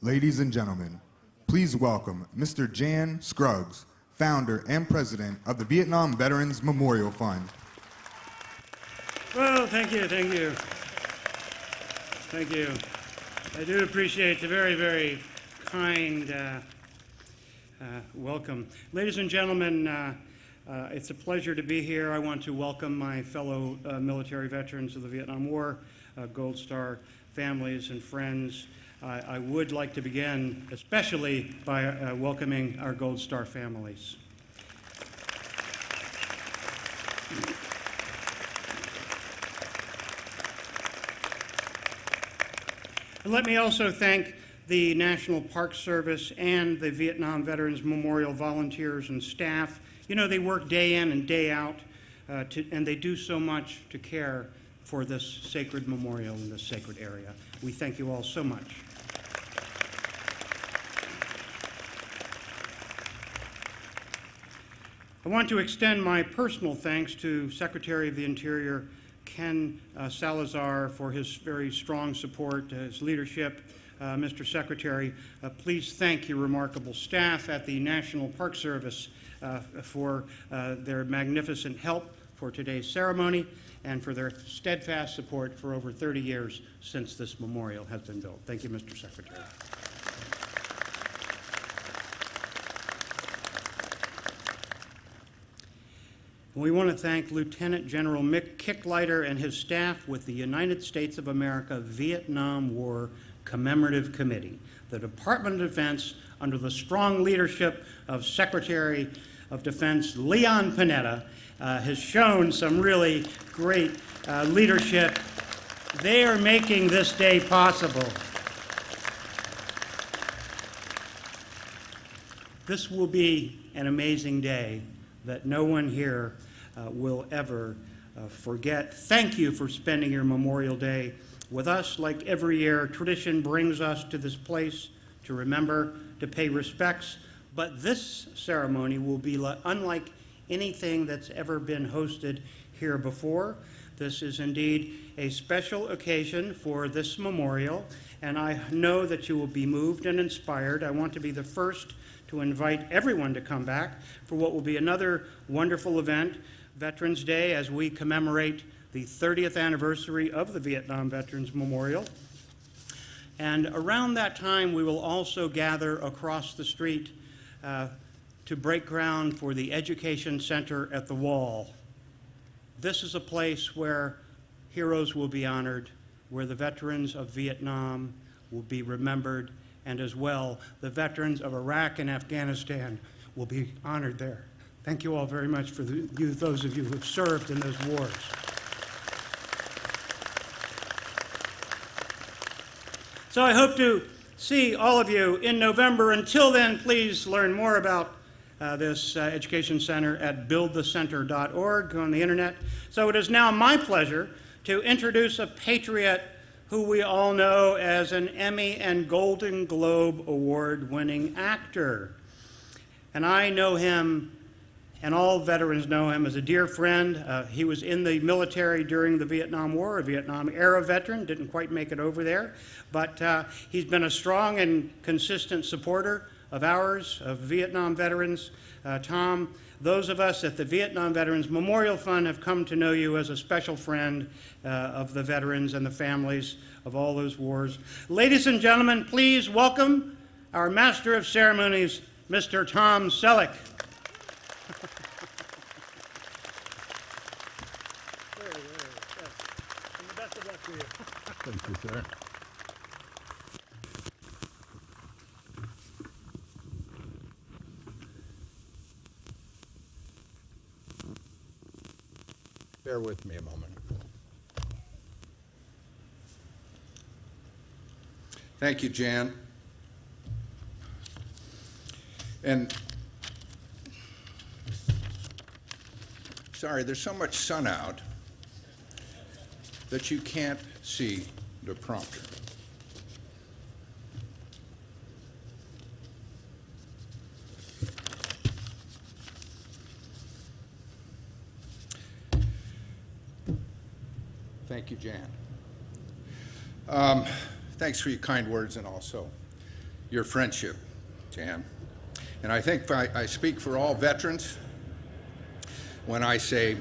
Ladies and gentlemen, please welcome Mr. Jan Scruggs, founder and president of the Vietnam Veterans Memorial Fund. Well, thank you. I do appreciate the very, very kind welcome. Ladies and gentlemen, it's a pleasure to be here. I want to welcome my fellow military veterans of the Vietnam War, Gold Star families and friends. I would like to begin especially by welcoming our Gold Star families. And let me also thank the National Park Service and the Vietnam Veterans Memorial volunteers and staff. You know, they work day in and day out, and they do so much to care for this sacred memorial in this sacred area. We thank you all so much. I want to extend my personal thanks to Secretary of the Interior Ken Salazar for his very strong support, his leadership. Mr. Secretary, please thank your remarkable staff at the National Park Service for their magnificent help for today's ceremony and for their steadfast support for over 30 years since this memorial has been built. Thank you, Mr. Secretary. We want to thank Lieutenant General Mick Kicklighter and his staff with the United States of America Vietnam War Commemorative Committee. The Department of Defense, under the strong leadership of Secretary of Defense Leon Panetta, has shown some really great leadership. They are making this day possible. This will be an amazing day that no one here will ever forget. Thank you for spending your Memorial Day with us. Like every year, tradition brings us to this place to remember, to pay respects, but this ceremony will be unlike anything that's ever been hosted here before. This is indeed a special occasion for this memorial, and I know that you will be moved and inspired. I want to be the first to invite everyone to come back for what will be another wonderful event, Veterans Day, as we commemorate the 30th anniversary of the Vietnam Veterans Memorial. And around that time, we will also gather across the street to break ground for the Education Center at the Wall. This is a place where heroes will be honored, where the veterans of Vietnam will be remembered, and as well, the veterans of Iraq and Afghanistan will be honored there. Thank you all very much for those of you who have served in those wars. So I hope to see all of you in November. Until then, please learn more about this education center at buildthecenter.org on the internet. So it is now my pleasure to introduce a patriot who we all know as an Emmy and Golden Globe award-winning actor. And I know him, and all veterans know him, as a dear friend. He was in the military during the Vietnam War, a Vietnam-era veteran, didn't quite make it over there, but he's been a strong and consistent supporter of ours, of Vietnam veterans. Tom, those of us at the Vietnam Veterans Memorial Fund have come to know you as a special friend of the veterans and the families of all those wars. Ladies and gentlemen, please welcome our Master of Ceremonies, Mr. Tom Selleck. Thank you, sir. Bear with me a moment. Thank you, Jan. And sorry, there's so much sun out that you can't see the prompter. Thank you, Jan. Thanks for your kind words, and also your friendship, Jan. And I think I speak for all veterans when I say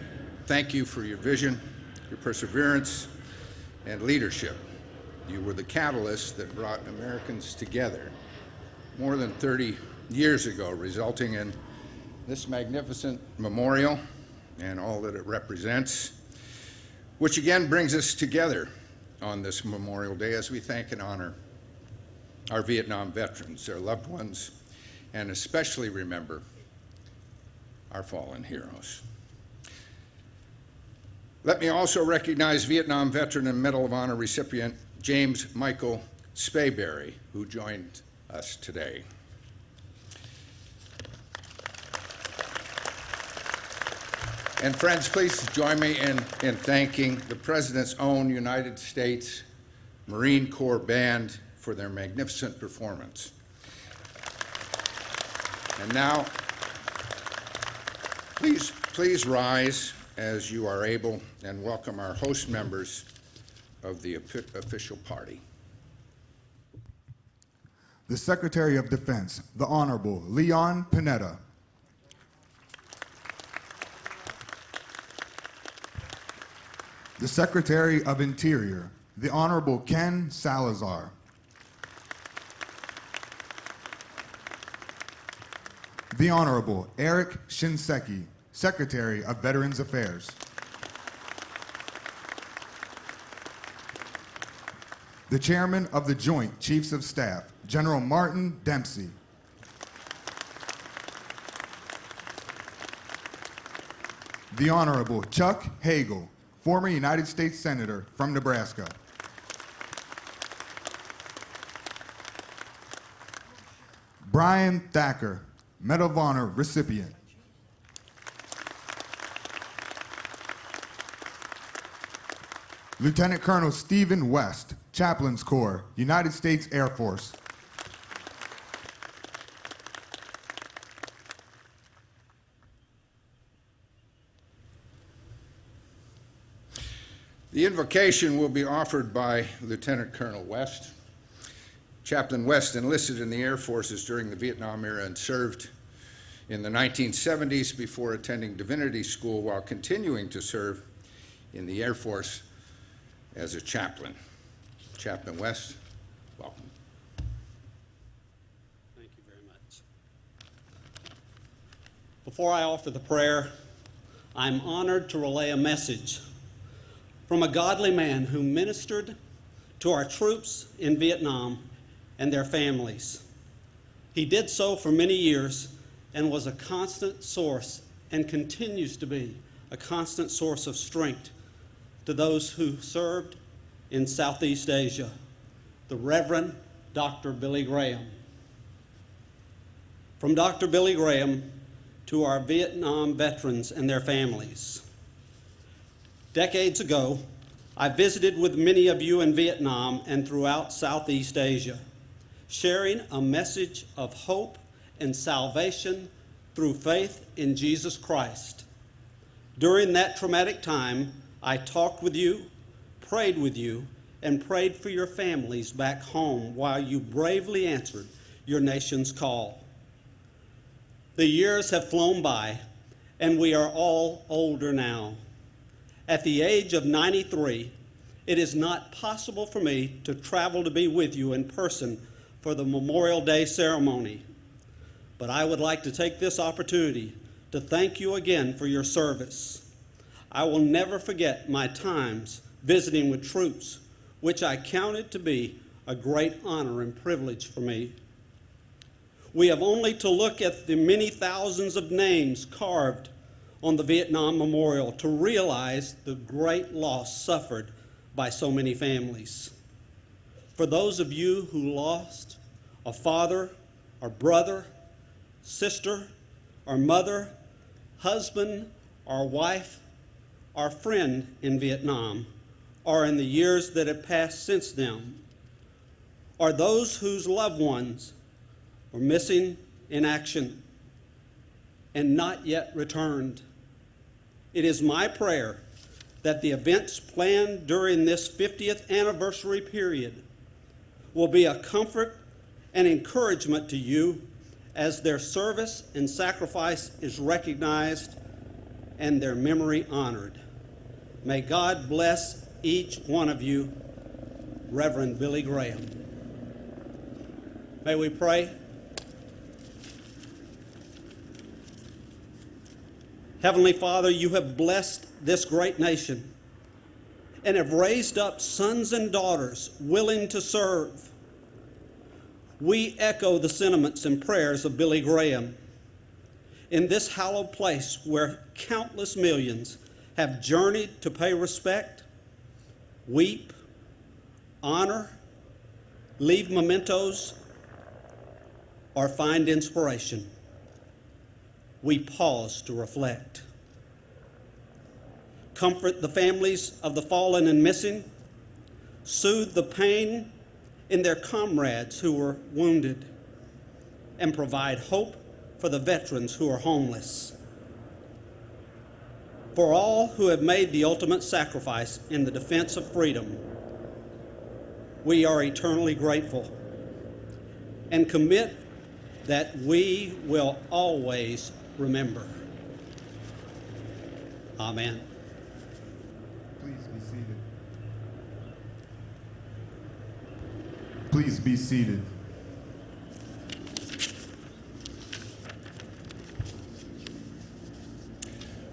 thank you for your vision, your perseverance, and leadership. You were the catalyst that brought Americans together more than 30 years ago, resulting in this magnificent memorial and all that it represents, which again brings us together on this Memorial Day as we thank and honor our Vietnam veterans, their loved ones, and especially remember our fallen heroes. Let me also recognize Vietnam veteran and Medal of Honor recipient James Michael Spayberry, who joined us today. And friends, please join me in thanking the President's own United States Marine Corps Band for their magnificent performance. And now, please rise as you are able and welcome our host members of the official party. The Secretary of Defense, the Honorable Leon Panetta. The Secretary of Interior, the Honorable Ken Salazar. The Honorable Eric Shinseki, Secretary of Veterans Affairs. The Chairman of the Joint Chiefs of Staff, General Martin Dempsey. The Honorable Chuck Hagel, former United States Senator from Nebraska. Brian Thacker, Medal of Honor recipient. Lieutenant Colonel Stephen West, Chaplains Corps, United States Air Force. The invocation will be offered by Lieutenant Colonel West. Chaplain West enlisted in the Air Forces during the Vietnam era and served in the 1970s before attending divinity school while continuing to serve in the Air Force as a chaplain. Chaplain West, welcome. Thank you very much. Before I offer the prayer, I'm honored to relay a message from a godly man who ministered to our troops in Vietnam and their families. He did so for many years and was a constant source and continues to be a constant source of strength to those who served in Southeast Asia, the Reverend Dr. Billy Graham. From Dr. Billy Graham to our Vietnam veterans and their families. Decades ago, I visited with many of you in Vietnam and throughout Southeast Asia, sharing a message of hope and salvation through faith in Jesus Christ. During that traumatic time, I talked with you, prayed with you, and prayed for your families back home while you bravely answered your nation's call. The years have flown by, and we are all older now. At the age of 93, it is not possible for me to travel to be with you in person for the Memorial Day ceremony. But I would like to take this opportunity to thank you again for your service. I will never forget my times visiting with troops, which I counted to be a great honor and privilege for me. We have only to look at the many thousands of names carved on the Vietnam Memorial to realize the great loss suffered by so many families. For those of you who lost a father or brother, sister or mother, husband or wife, or friend in Vietnam, or in the years that have passed since then, or those whose loved ones were missing in action and not yet returned. It is my prayer that the events planned during this 50th anniversary period will be a comfort and encouragement to you as their service and sacrifice is recognized and their memory honored. May God bless each one of you, Reverend Billy Graham. May we pray? Heavenly Father, you have blessed this great nation and have raised up sons and daughters willing to serve. We echo the sentiments and prayers of Billy Graham in this hallowed place where countless millions have journeyed to pay respect, weep, honor, leave mementos, or find inspiration. We pause to reflect. Comfort the families of the fallen and missing, soothe the pain in their comrades who were wounded, and provide hope for the veterans who are homeless. For all who have made the ultimate sacrifice in the defense of freedom, we are eternally grateful and commit that we will always remember. Amen. Please be seated. Please be seated.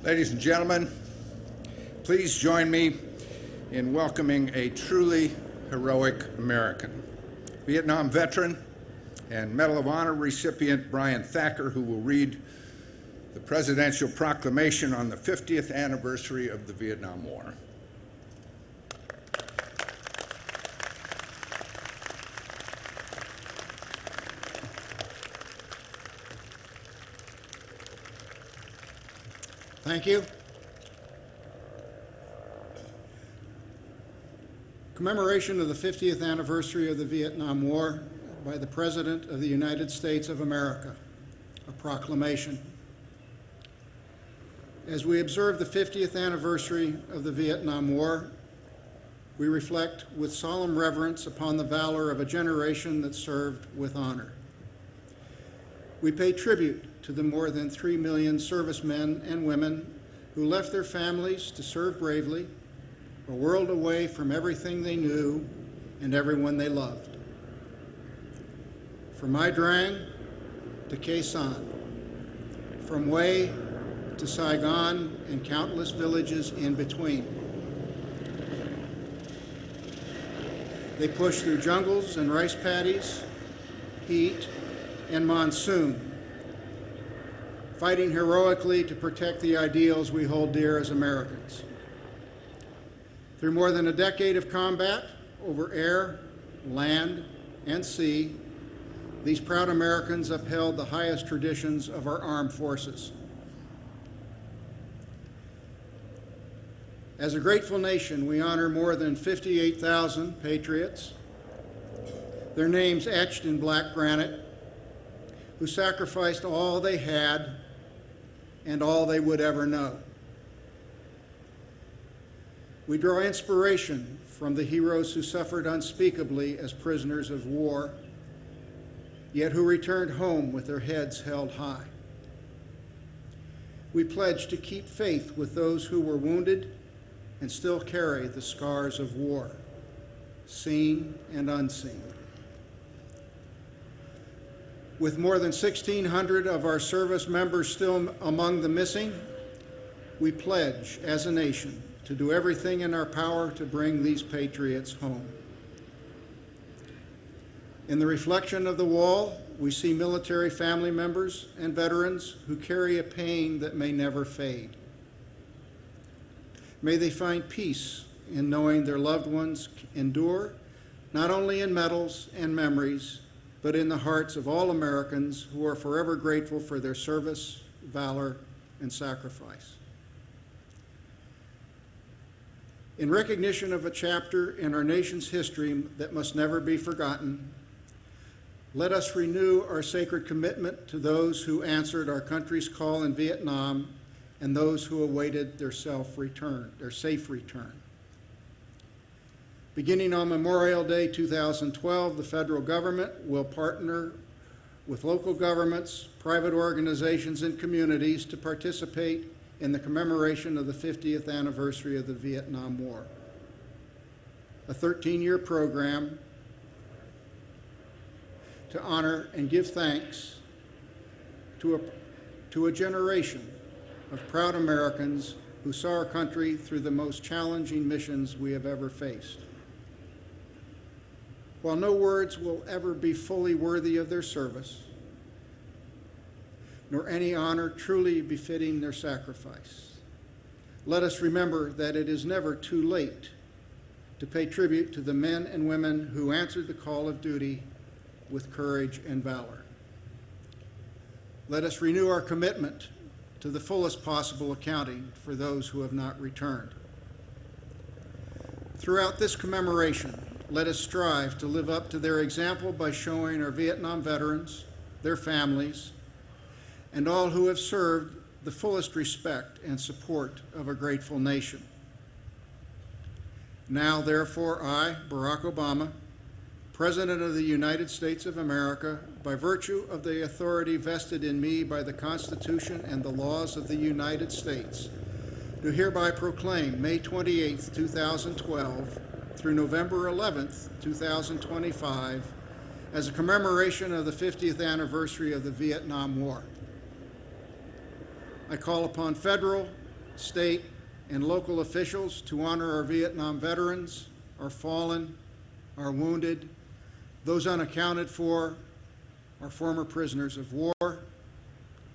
Ladies and gentlemen, please join me in welcoming a truly heroic American, Vietnam veteran and Medal of Honor recipient Brian Thacker, who will read the Presidential Proclamation on the 50th anniversary of the Vietnam War. Thank you. Commemoration of the 50th anniversary of the Vietnam War by the President of the United States of America, a proclamation. As we observe the 50th anniversary of the Vietnam War, we reflect with solemn reverence upon the valor of a generation that served with honor. We pay tribute to the more than 3 million servicemen and women who left their families to serve bravely, a world away from everything they knew and everyone they loved. From Mai Drang to Khe Sanh, from Hue to Saigon and countless villages in between. They pushed through jungles and rice paddies, heat, and monsoon, fighting heroically to protect the ideals we hold dear as Americans. Through more than a decade of combat over air, land, and sea, these proud Americans upheld the highest traditions of our armed forces. As a grateful nation, we honor more than 58,000 patriots, their names etched in black granite, who sacrificed all they had and all they would ever know. We draw inspiration from the heroes who suffered unspeakably as prisoners of war, yet who returned home with their heads held high. We pledge to keep faith with those who were wounded and still carry the scars of war, seen and unseen. With more than 1,600 of our service members still among the missing, we pledge as a nation to do everything in our power to bring these patriots home. In the reflection of the wall, we see military family members and veterans who carry a pain that may never fade. May they find peace in knowing their loved ones endure, not only in medals and memories, but in the hearts of all Americans who are forever grateful for their service, valor, and sacrifice. In recognition of a chapter in our nation's history that must never be forgotten, let us renew our sacred commitment to those who answered our country's call in Vietnam and those who awaited their safe return. Beginning on Memorial Day 2012, the federal government will partner with local governments, private organizations, and communities to participate in the commemoration of the 50th anniversary of the Vietnam War. A 13-year program to honor and give thanks to a generation of proud Americans who saw our country through the most challenging missions we have ever faced. While no words will ever be fully worthy of their service, nor any honor truly befitting their sacrifice, let us remember that it is never too late to pay tribute to the men and women who answered the call of duty with courage and valor. Let us renew our commitment to the fullest possible accounting for those who have not returned. Throughout this commemoration, let us strive to live up to their example by showing our Vietnam veterans, their families, and all who have served the fullest respect and support of a grateful nation. Now, therefore, I, Barack Obama, President of the United States of America, by virtue of the authority vested in me by the Constitution and the laws of the United States, do hereby proclaim May 28, 2012 through November 11, 2025 as a commemoration of the 50th anniversary of the Vietnam War. I call upon federal, state, and local officials to honor our Vietnam veterans, our fallen, our wounded, those unaccounted for, our former prisoners of war,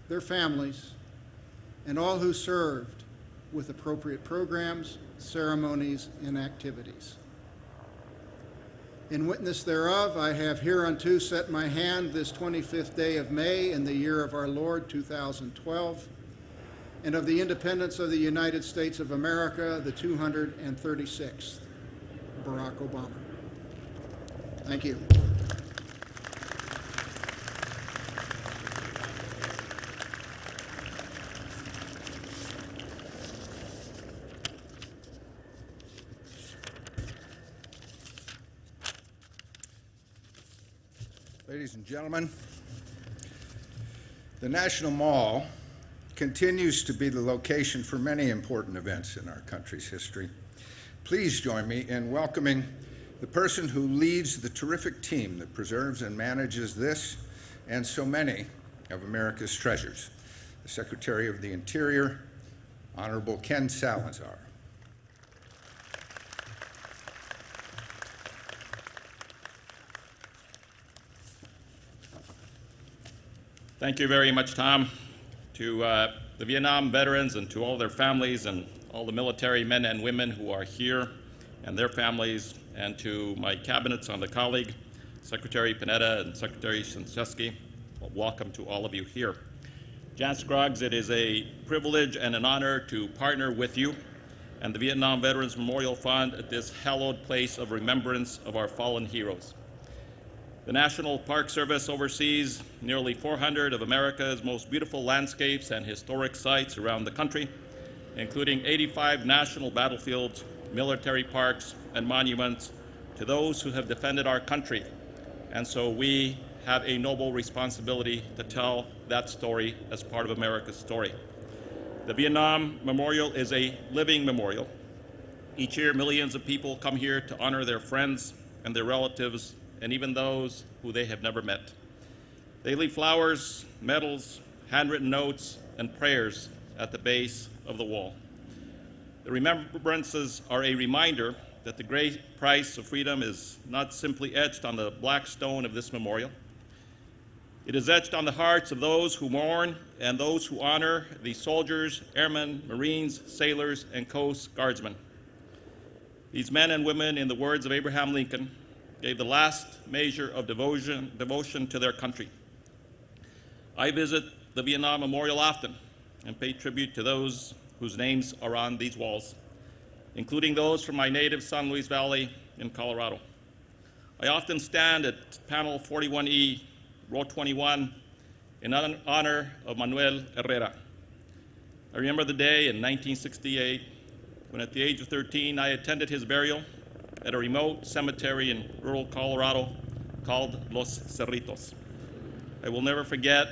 their families, and all who served with appropriate programs, ceremonies, and activities. In witness thereof, I have hereunto set my hand this 25th day of May in the year of our Lord 2012, and of the independence of the United States of America, the 236th. Barack Obama. Thank you. Ladies and gentlemen, the National Mall continues to be the location for many important events in our country's history. Please join me in welcoming the person who leads the terrific team that preserves and manages this and so many of America's treasures, the Secretary of the Interior, Honorable Ken Salazar. Thank you very much, Tom. To the Vietnam veterans and to all their families and all the military men and women who are here and their families, and to my cabinets on the colleague, Secretary Panetta and Secretary Shinseki, welcome to all of you here. Jan Scruggs, it is a privilege and an honor to partner with you and the Vietnam Veterans Memorial Fund at this hallowed place of remembrance of our fallen heroes. The National Park Service oversees nearly 400 of America's most beautiful landscapes and historic sites around the country, including 85 national battlefields, military parks, and monuments to those who have defended our country. And so we have a noble responsibility to tell that story as part of America's story. The Vietnam Memorial is a living memorial. Each year, millions of people come here to honor their friends and their relatives, and even those who they have never met. They leave flowers, medals, handwritten notes, and prayers at the base of the wall. The remembrances are a reminder that the great price of freedom is not simply etched on the black stone of this memorial. It is etched on the hearts of those who mourn and those who honor the soldiers, airmen, Marines, sailors, and Coast Guardsmen. These men and women, in the words of Abraham Lincoln, gave the last measure of devotion to their country. I visit the Vietnam Memorial often and pay tribute to those whose names are on these walls, including those from my native San Luis Valley in Colorado. I often stand at panel 41E, row 21, in honor of Manuel Herrera. I remember the day in 1968 when at the age of 13 I attended his burial at a remote cemetery in rural Colorado called Los Cerritos. I will never forget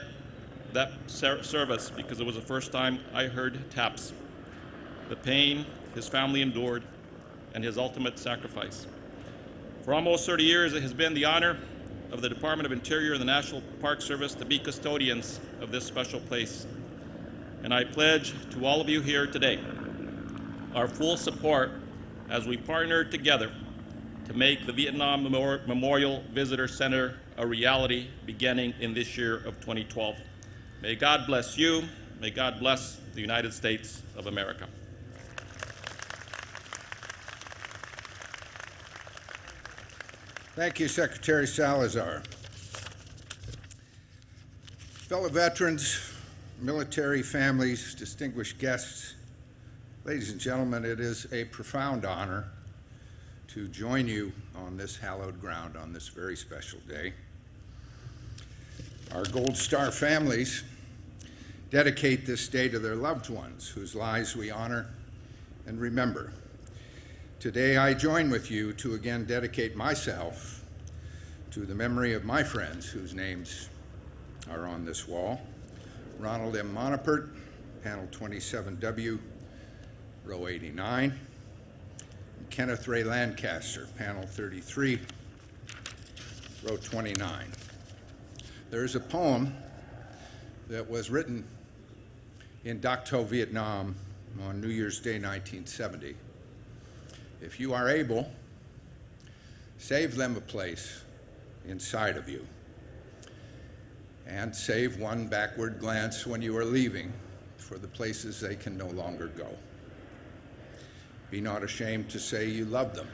that service because it was the first time I heard taps, the pain his family endured, and his ultimate sacrifice. For almost 30 years, it has been the honor of the Department of Interior and the National Park Service to be custodians of this special place. And I pledge to all of you here today our full support as we partner together to make the Vietnam Memorial Visitor Center a reality beginning in this year of 2012. May God bless you. May God bless the United States of America. Thank you, Secretary Salazar. Fellow veterans, military families, distinguished guests, ladies and gentlemen, it is a profound honor to join you on this hallowed ground on this very special day. Our Gold Star families dedicate this day to their loved ones whose lives we honor and remember. Today, I join with you to again dedicate myself to the memory of my friends whose names are on this wall. Ronald M. Monapert, panel 27W, row 89. And Kenneth Ray Lancaster, panel 33, row 29. There's a poem that was written in Dak To, Vietnam on New Year's Day, 1970. If you are able, save them a place inside of you, and save one backward glance when you are leaving for the places they can no longer go. Be not ashamed to say you love them.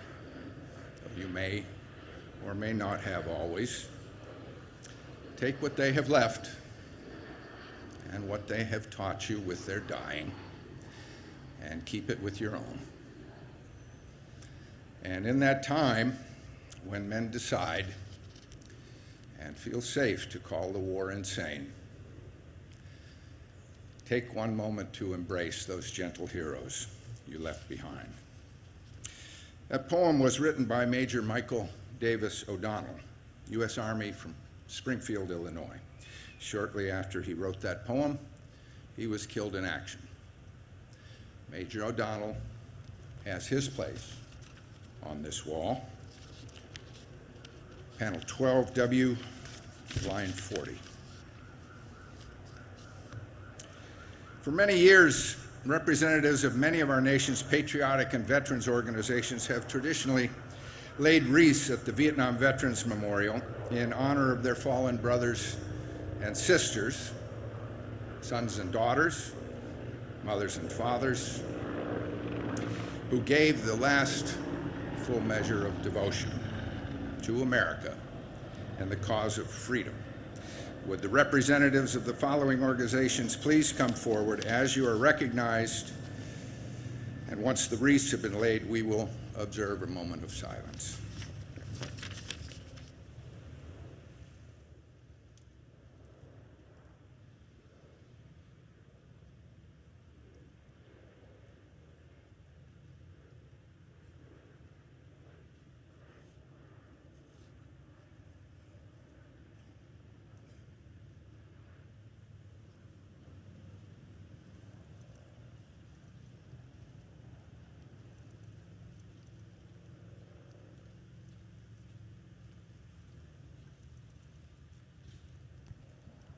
You may or may not have always. Take what they have left and what they have taught you with their dying, and keep it with your own. And in that time, when men decide and feel safe to call the war insane, take one moment to embrace those gentle heroes you left behind. That poem was written by Major Michael Davis O'Donnell, U.S. Army from Springfield, Illinois. Shortly after he wrote that poem, he was killed in action. Major O'Donnell has his place on this wall. Panel 12W, line 40. For many years, representatives of many of our nation's patriotic and veterans organizations have traditionally laid wreaths at the Vietnam Veterans Memorial in honor of their fallen brothers and sisters, sons and daughters, mothers and fathers, who gave the last full measure of devotion to America and the cause of freedom. Would the representatives of the following organizations please come forward as you are recognized, and once the wreaths have been laid, we will observe a moment of silence.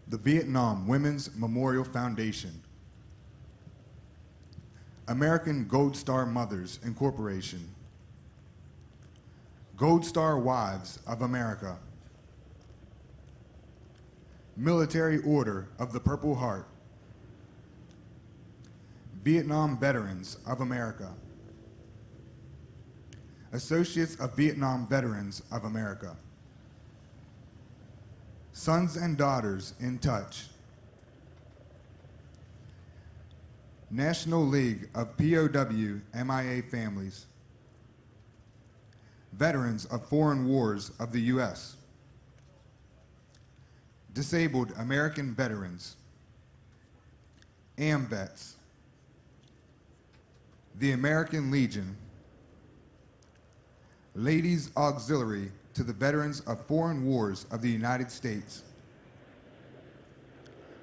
The Vietnam Women's Memorial Foundation, American Gold Star Mothers Incorporation, Gold Star Wives of America, Military Order of the Purple Heart, Vietnam Veterans of America, Associates of Vietnam Veterans of America, Sons and Daughters in Touch, National League of POW MIA Families, Veterans of Foreign Wars of the U.S., Disabled American Veterans, AMVETS, the American Legion, Ladies Auxiliary to the Veterans of Foreign Wars of the United States.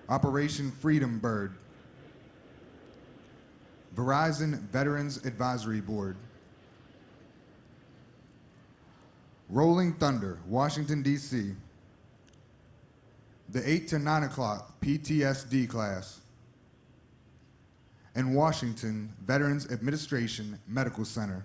Operation Freedom Bird. Verizon Veterans Advisory Board. Rolling Thunder, Washington, D.C. The 8 to 9 o'clock PTSD class. And Washington Veterans Administration Medical Center.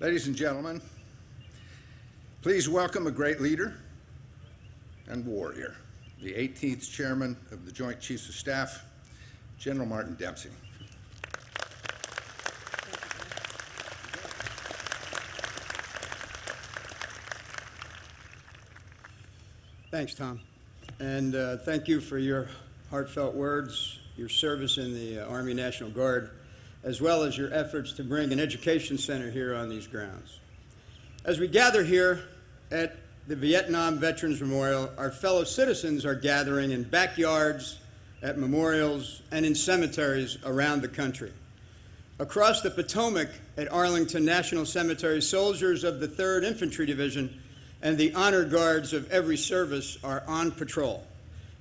Ladies and gentlemen, please welcome a great leader and warrior, the 18th Chairman of the Joint Chiefs of Staff, General Martin Dempsey. Thanks, Tom. And thank you for your heartfelt words, your service in the Army National Guard, as well as your efforts to bring an education center here on these grounds. As we gather here at the Vietnam Veterans Memorial, our fellow citizens are gathering in backyards, at memorials, and in cemeteries around the country. Across the Potomac at Arlington National Cemetery, soldiers of the 3rd Infantry Division and the honor guards of every service are on patrol,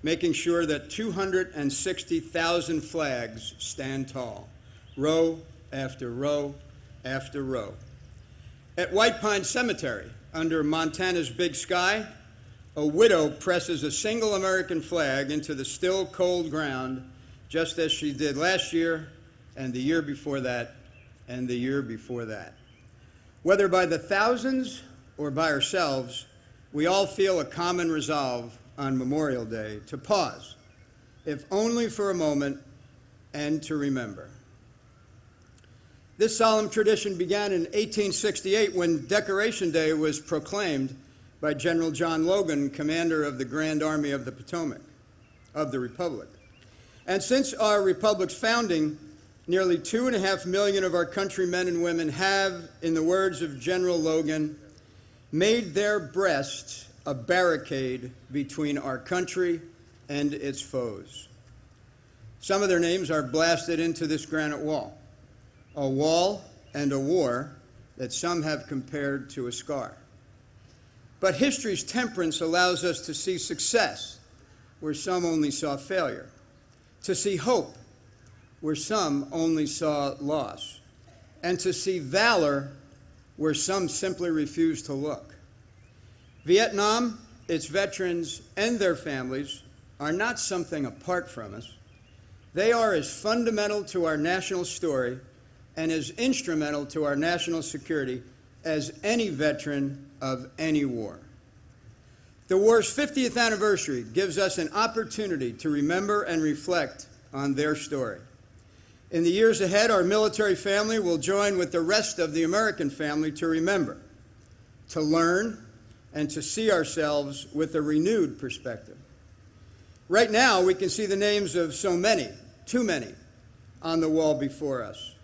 making sure that 260,000 flags stand tall, row after row after row. At White Pine Cemetery, under Montana's big sky, a widow presses a single American flag into the still cold ground, just as she did last year and the year before that and the year before that. Whether by the thousands or by ourselves, we all feel a common resolve on Memorial Day to pause, if only for a moment, and to remember. This solemn tradition began in 1868 when Decoration Day was proclaimed by General John Logan, commander of the Grand Army of the Potomac, of the Republic. And since our Republic's founding, nearly 2.5 million of our countrymen and women have, in the words of General Logan, made their breasts a barricade between our country and its foes. Some of their names are blasted into this granite wall, a wall and a war that some have compared to a scar. But history's temperance allows us to see success where some only saw failure, to see hope where some only saw loss, and to see valor where some simply refused to look. Vietnam, its veterans, and their families are not something apart from us. They are as fundamental to our national story and as instrumental to our national security as any veteran of any war. The war's 50th anniversary gives us an opportunity to remember and reflect on their story. In the years ahead, our military family will join with the rest of the American family to remember, to learn, and to see ourselves with a renewed perspective. Right now, we can see the names of so many, too many, on the wall before us.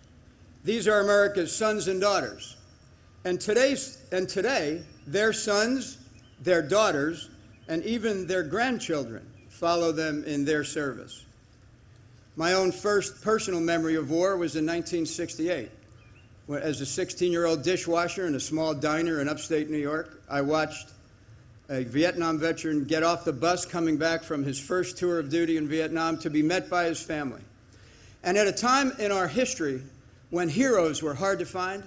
These are America's sons and daughters. And today, their sons, their daughters, and even their grandchildren follow them in their service. My own first personal memory of war was in 1968. As a 16-year-old dishwasher in a small diner in upstate New York, I watched a Vietnam veteran get off the bus coming back from his first tour of duty in Vietnam to be met by his family. And at a time in our history when heroes were hard to find,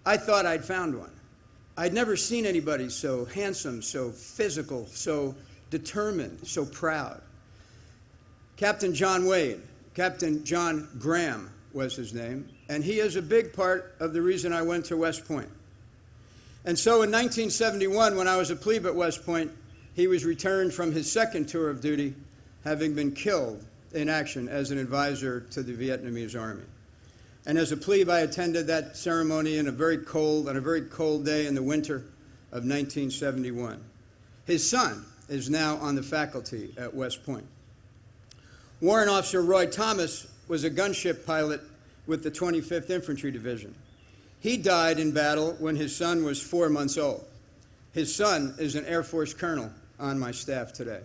I thought I'd found one. I'd never seen anybody so handsome, so physical, so determined, so proud. Captain John Wade, Captain John Graham was his name, and he is a big part of the reason I went to West Point. And so in 1971, when I was a plebe at West Point, he was returned from his second tour of duty, having been killed in action as an advisor to the Vietnamese Army. And as a plebe, I attended that ceremony on a very cold day in the winter of 1971. His son is now on the faculty at West Point. Warrant Officer Roy Thomas was a gunship pilot with the 25th Infantry Division. He died in battle when his son was 4 months old. His son is an Air Force colonel on my staff today.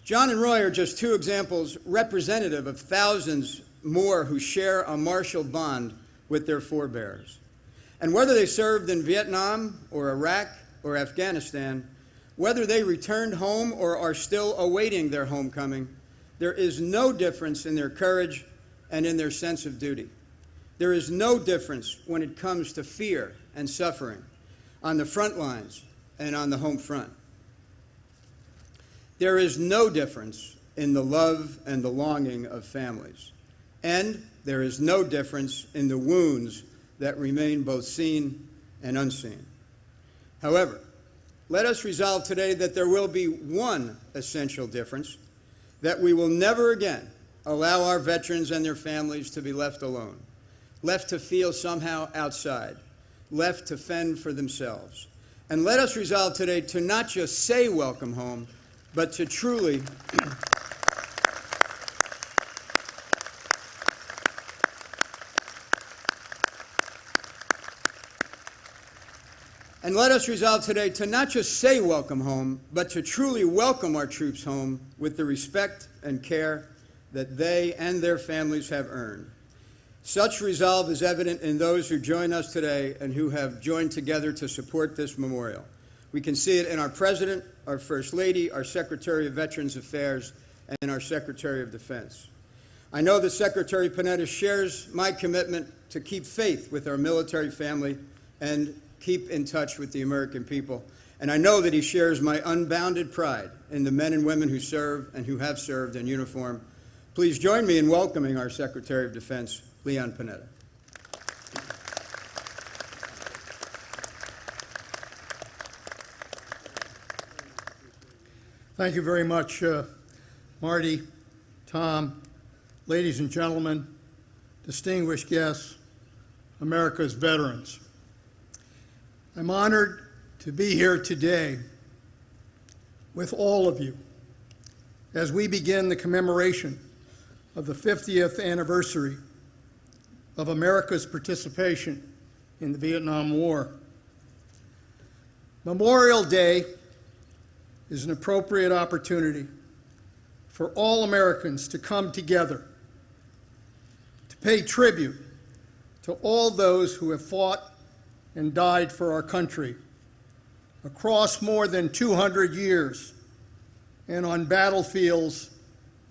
John and Roy are just two examples representative of thousands more who share a martial bond with their forebears. And whether they served in Vietnam or Iraq or Afghanistan, whether they returned home or are still awaiting their homecoming, there is no difference in their courage and in their sense of duty. There is no difference when it comes to fear and suffering on the front lines and on the home front. There is no difference in the love and the longing of families. And there is no difference in the wounds that remain both seen and unseen. However, let us resolve today that there will be one essential difference, that we will never again allow our veterans and their families to be left alone, left to feel somehow outside, left to fend for themselves. And let us resolve today to not just say welcome home, but to truly And let us resolve today to not just say welcome home, but to truly welcome our troops home with the respect and care that they and their families have earned. Such resolve is evident in those who join us today and who have joined together to support this memorial. We can see it in our President, our First Lady, our Secretary of Veterans Affairs, and our Secretary of Defense. I know that Secretary Panetta shares my commitment to keep faith with our military family and keep in touch with the American people. And I know that he shares my unbounded pride in the men and women who serve and who have served in uniform. Please join me in welcoming our Secretary of Defense, Leon Panetta. Thank you very much, Marty, Tom, ladies and gentlemen, distinguished guests, America's veterans. I'm honored to be here today with all of you as we begin the commemoration of the 50th anniversary of America's participation in the Vietnam War. Memorial Day is an appropriate opportunity for all Americans to come together to pay tribute to all those who have fought and died for our country across more than 200 years and on battlefields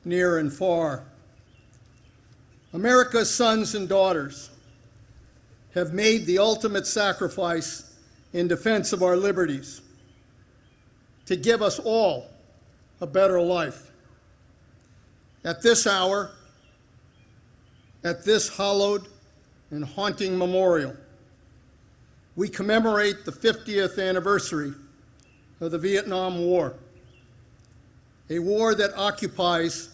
near and far. America's sons and daughters have made the ultimate sacrifice in defense of our liberties to give us all a better life. At this hour, at this hallowed and haunting memorial, we commemorate the 50th anniversary of the Vietnam War, a war that occupies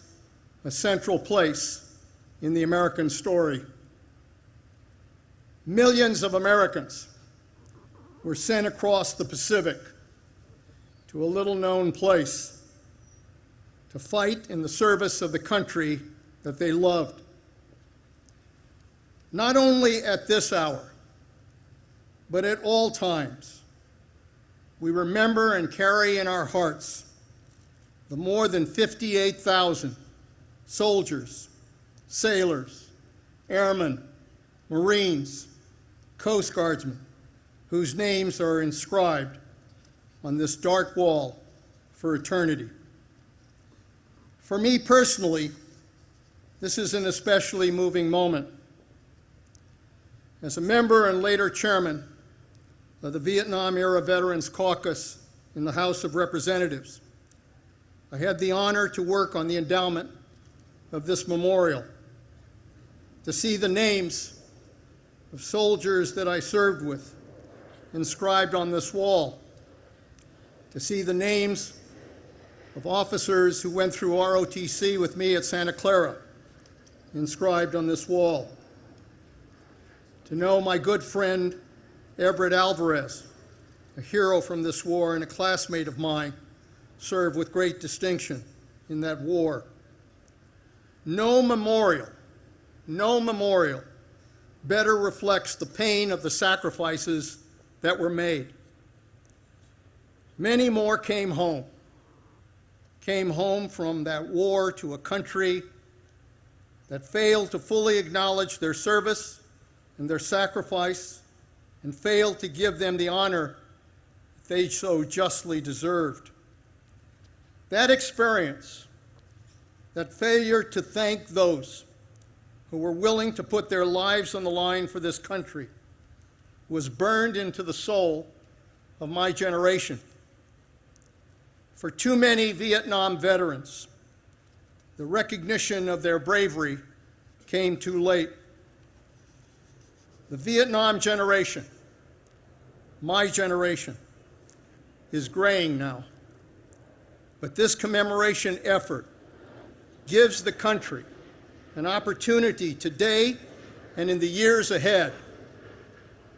a central place in the American story. Millions of Americans were sent across the Pacific to a little-known place to fight in the service of the country that they loved. Not only at this hour, but at all times, we remember and carry in our hearts the more than 58,000 soldiers, sailors, airmen, Marines, Coast Guardsmen, whose names are inscribed on this dark wall for eternity. For me personally, this is an especially moving moment. As a member and later chairman of the Vietnam-era Veterans Caucus in the House of Representatives, I had the honor to work on the endowment of this memorial, to see the names of soldiers that I served with inscribed on this wall, to see the names of officers who went through ROTC with me at Santa Clara inscribed on this wall, to know my good friend Everett Alvarez, a hero from this war and a classmate of mine, served with great distinction in that war. No memorial better reflects the pain of the sacrifices that were made. Many more came home from that war to a country that failed to fully acknowledge their service and their sacrifice and failed to give them the honor they so justly deserved. That experience, that failure to thank those who were willing to put their lives on the line for this country, was burned into the soul of my generation. For too many Vietnam veterans, the recognition of their bravery came too late. The Vietnam generation, my generation, is graying now. But this commemoration effort gives the country an opportunity today and in the years ahead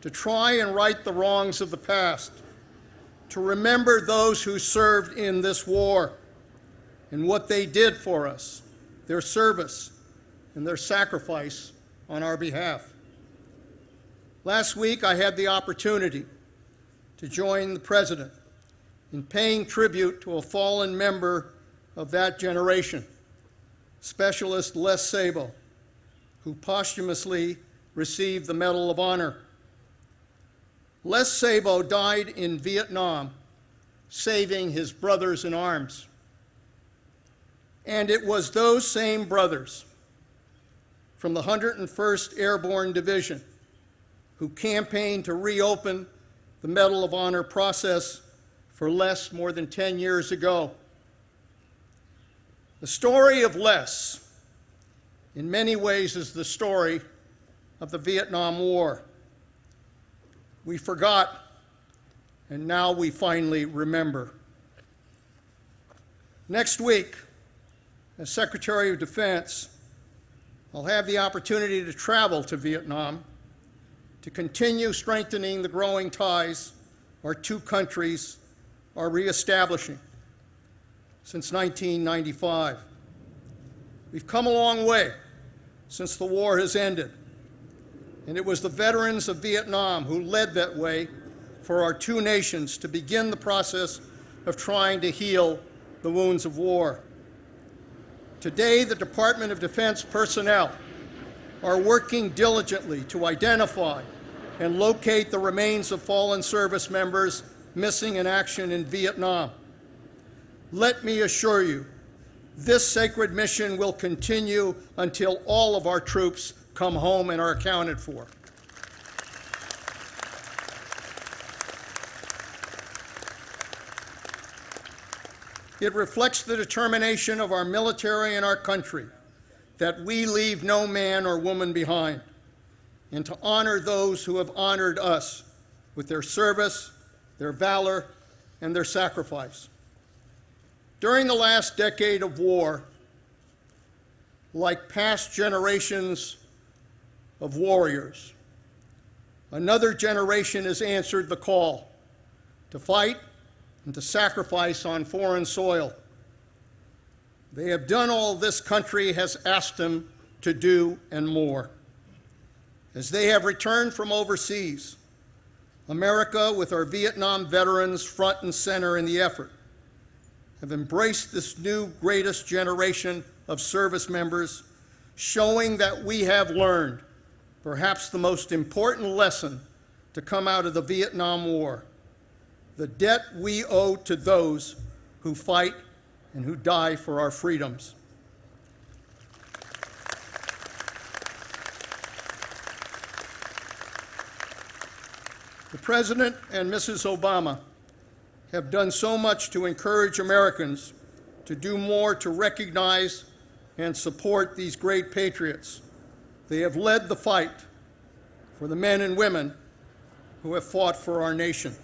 to try and right the wrongs of the past, to remember those who served in this war and what they did for us, their service and their sacrifice on our behalf. Last week, I had the opportunity to join the President in paying tribute to a fallen member of that generation, Specialist Les Sabo, who posthumously received the Medal of Honor. Les Sabo died in Vietnam, saving his brothers in arms. And it was those same brothers from the 101st Airborne Division who campaigned to reopen the Medal of Honor process for Les more than 10 years ago. The story of Les, in many ways, is the story of the Vietnam War. We forgot, and now we finally remember. Next week, as Secretary of Defense, I'll have the opportunity to travel to Vietnam to continue strengthening the growing ties our two countries are reestablishing since 1995. We've come a long way since the war has ended, and it was the veterans of Vietnam who led that way for our two nations to begin the process of trying to heal the wounds of war. Today, the Department of Defense personnel are working diligently to identify and locate the remains of fallen service members missing in action in Vietnam. Let me assure you, this sacred mission will continue until all of our troops come home and are accounted for. It reflects the determination of our military and our country that we leave no man or woman behind, and to honor those who have honored us with their service, their valor, and their sacrifice. During the last decade of war, like past generations of warriors, another generation has answered the call to fight and to sacrifice on foreign soil. They have done all this country has asked them to do and more. As they have returned from overseas, America, with our Vietnam veterans front and center in the effort, have embraced this new greatest generation of service members, showing that we have learned perhaps the most important lesson to come out of the Vietnam War: the debt we owe to those who fight and who die for our freedoms. The President and Mrs. Obama have done so much to encourage Americans to do more to recognize and support these great patriots. They have led the fight for the men and women who have fought for our nation.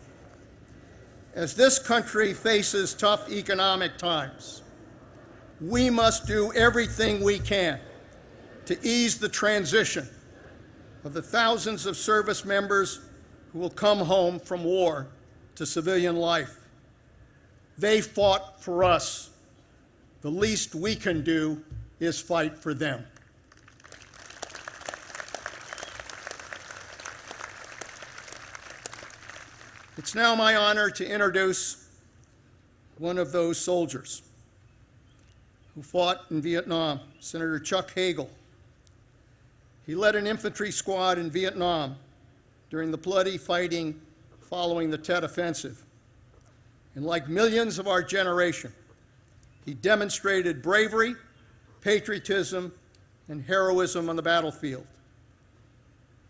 As this country faces tough economic times, we must do everything we can to ease the transition of the thousands of service members who will come home from war to civilian life. They fought for us. The least we can do is fight for them. It's now my honor to introduce one of those soldiers who fought in Vietnam, Senator Chuck Hagel. He led an infantry squad in Vietnam during the bloody fighting following the Tet Offensive. And like millions of our generation, he demonstrated bravery, patriotism, and heroism on the battlefield.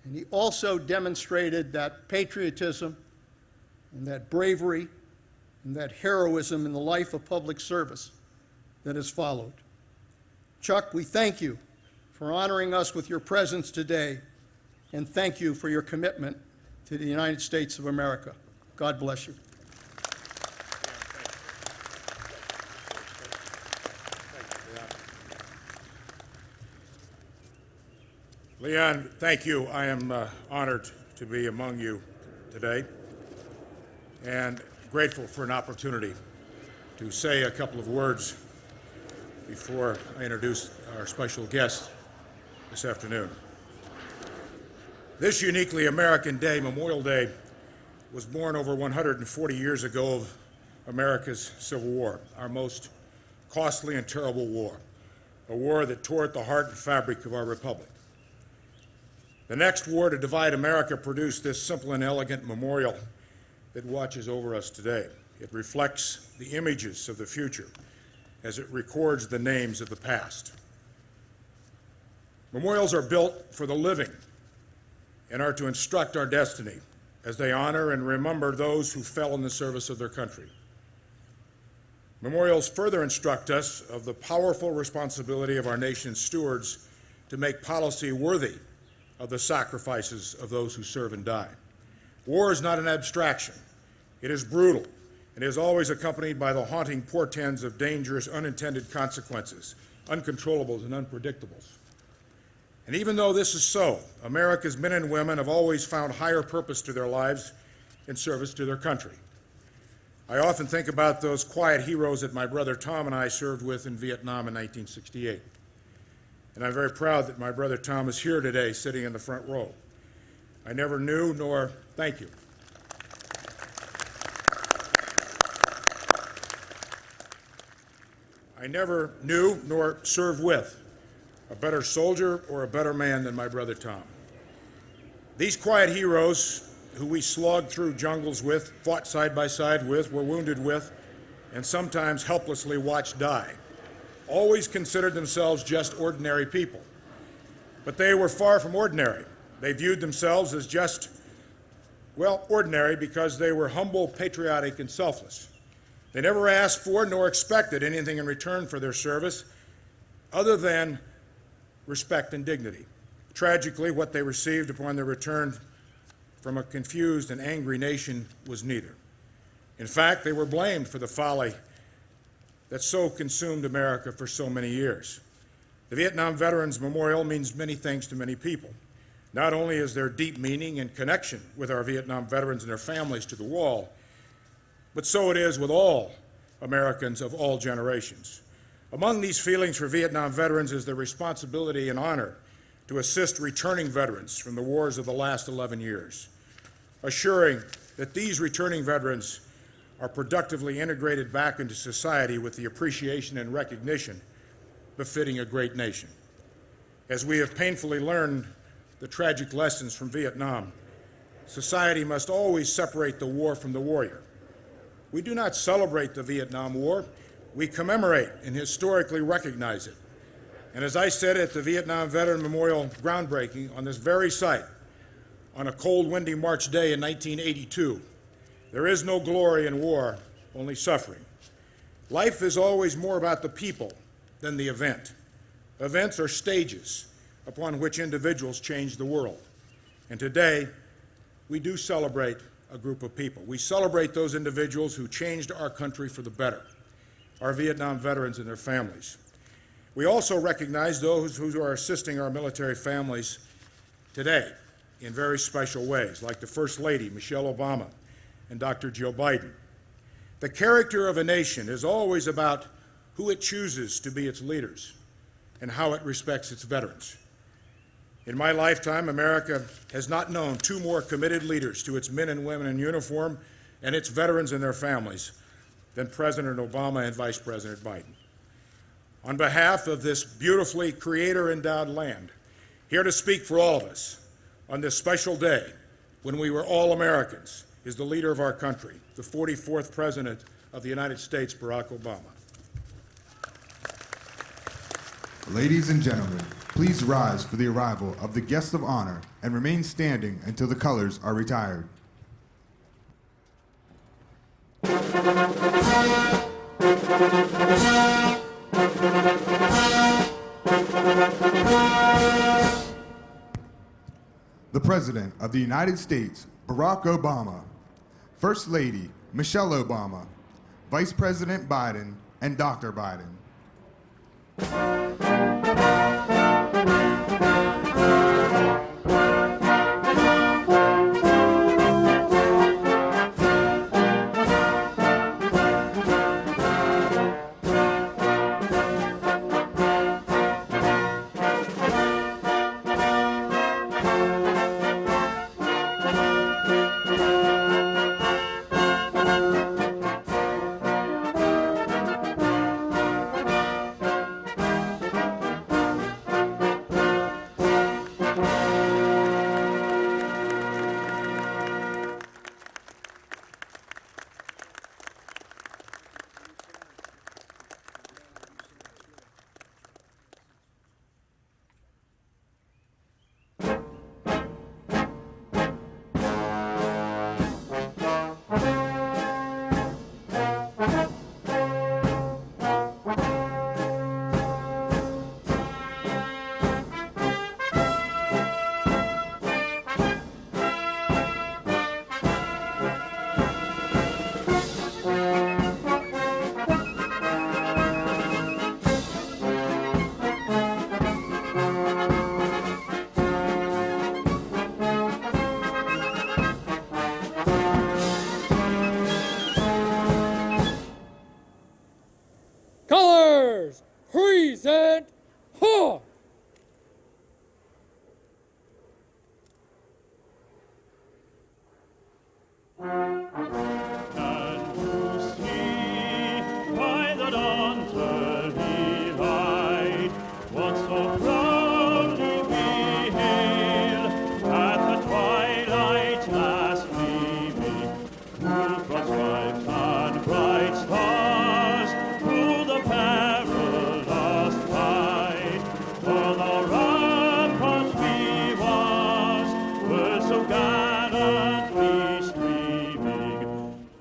And he also demonstrated that patriotism and that bravery and that heroism in the life of public service that has followed. Chuck, we thank you for honoring us with your presence today, and thank you for your commitment to the United States of America. God bless you. Leon, thank you. I am honored to be among you today and grateful for an opportunity to say a couple of words before I introduce our special guest this afternoon. This uniquely American day, Memorial Day, was born over 140 years ago of America's Civil War, our most costly and terrible war, a war that tore at the heart and fabric of our republic. The next war to divide America produced this simple and elegant memorial that watches over us today. It reflects the images of the future as it records the names of the past. Memorials are built for the living and are to instruct our destiny as they honor and remember those who fell in the service of their country. Memorials further instruct us of the powerful responsibility of our nation's stewards to make policy worthy of the sacrifices of those who serve and die. War is not an abstraction. It is brutal, and is always accompanied by the haunting portents of dangerous unintended consequences, uncontrollables and unpredictables. And even though this is so, America's men and women have always found higher purpose to their lives in service to their country. I often think about those quiet heroes that my brother Tom and I served with in Vietnam in 1968. And I'm very proud that my brother Tom is here today, sitting in the front row. I never knew nor, thank you. I never knew nor served with a better soldier or a better man than my brother Tom. These quiet heroes who we slogged through jungles with, fought side by side with, were wounded with, and sometimes helplessly watched die, always considered themselves just ordinary people. But they were far from ordinary. They viewed themselves as just, well, ordinary because they were humble, patriotic, and selfless. They never asked for nor expected anything in return for their service other than respect and dignity. Tragically, what they received upon their return from a confused and angry nation was neither. In fact, they were blamed for the folly that so consumed America for so many years. The Vietnam Veterans Memorial means many things to many people. Not only is there deep meaning and connection with our Vietnam veterans and their families to the wall, but so it is with all Americans of all generations. Among these feelings for Vietnam veterans is the responsibility and honor to assist returning veterans from the wars of the last 11 years, assuring that these returning veterans are productively integrated back into society with the appreciation and recognition befitting a great nation. As we have painfully learned the tragic lessons from Vietnam, society must always separate the war from the warrior. We do not celebrate the Vietnam War, we commemorate and historically recognize it. And as I said at the Vietnam Veteran Memorial groundbreaking on this very site, on a cold, windy March day in 1982, there is no glory in war, only suffering. Life is always more about the people than the event. Events are stages upon which individuals change the world. And today, we do celebrate a group of people. We celebrate those individuals who changed our country for the better, our Vietnam veterans and their families. We also recognize those who are assisting our military families today in very special ways, like the First Lady, Michelle Obama, and Dr. Joe Biden. The character of a nation is always about who it chooses to be its leaders and how it respects its veterans. In my lifetime, America has not known two more committed leaders to its men and women in uniform and its veterans and their families than President Obama and Vice President Biden. On behalf of this beautifully creator-endowed land, here to speak for all of us on this special day when we were all Americans is the leader of our country, the 44th President of the United States, Barack Obama. Ladies and gentlemen, please rise for the arrival of the guest of honor and remain standing until the colors are retired. The President of the United States, Barack Obama, First Lady, Michelle Obama, Vice President Biden, and Dr. Biden. Colors, present, huh! And to see by the dawn's early light what so proudly we hailed at the twilight's last gleaming, whose broad stripes and bright stars through the perilous fight, for the ramparts we watched were so gallantly streaming,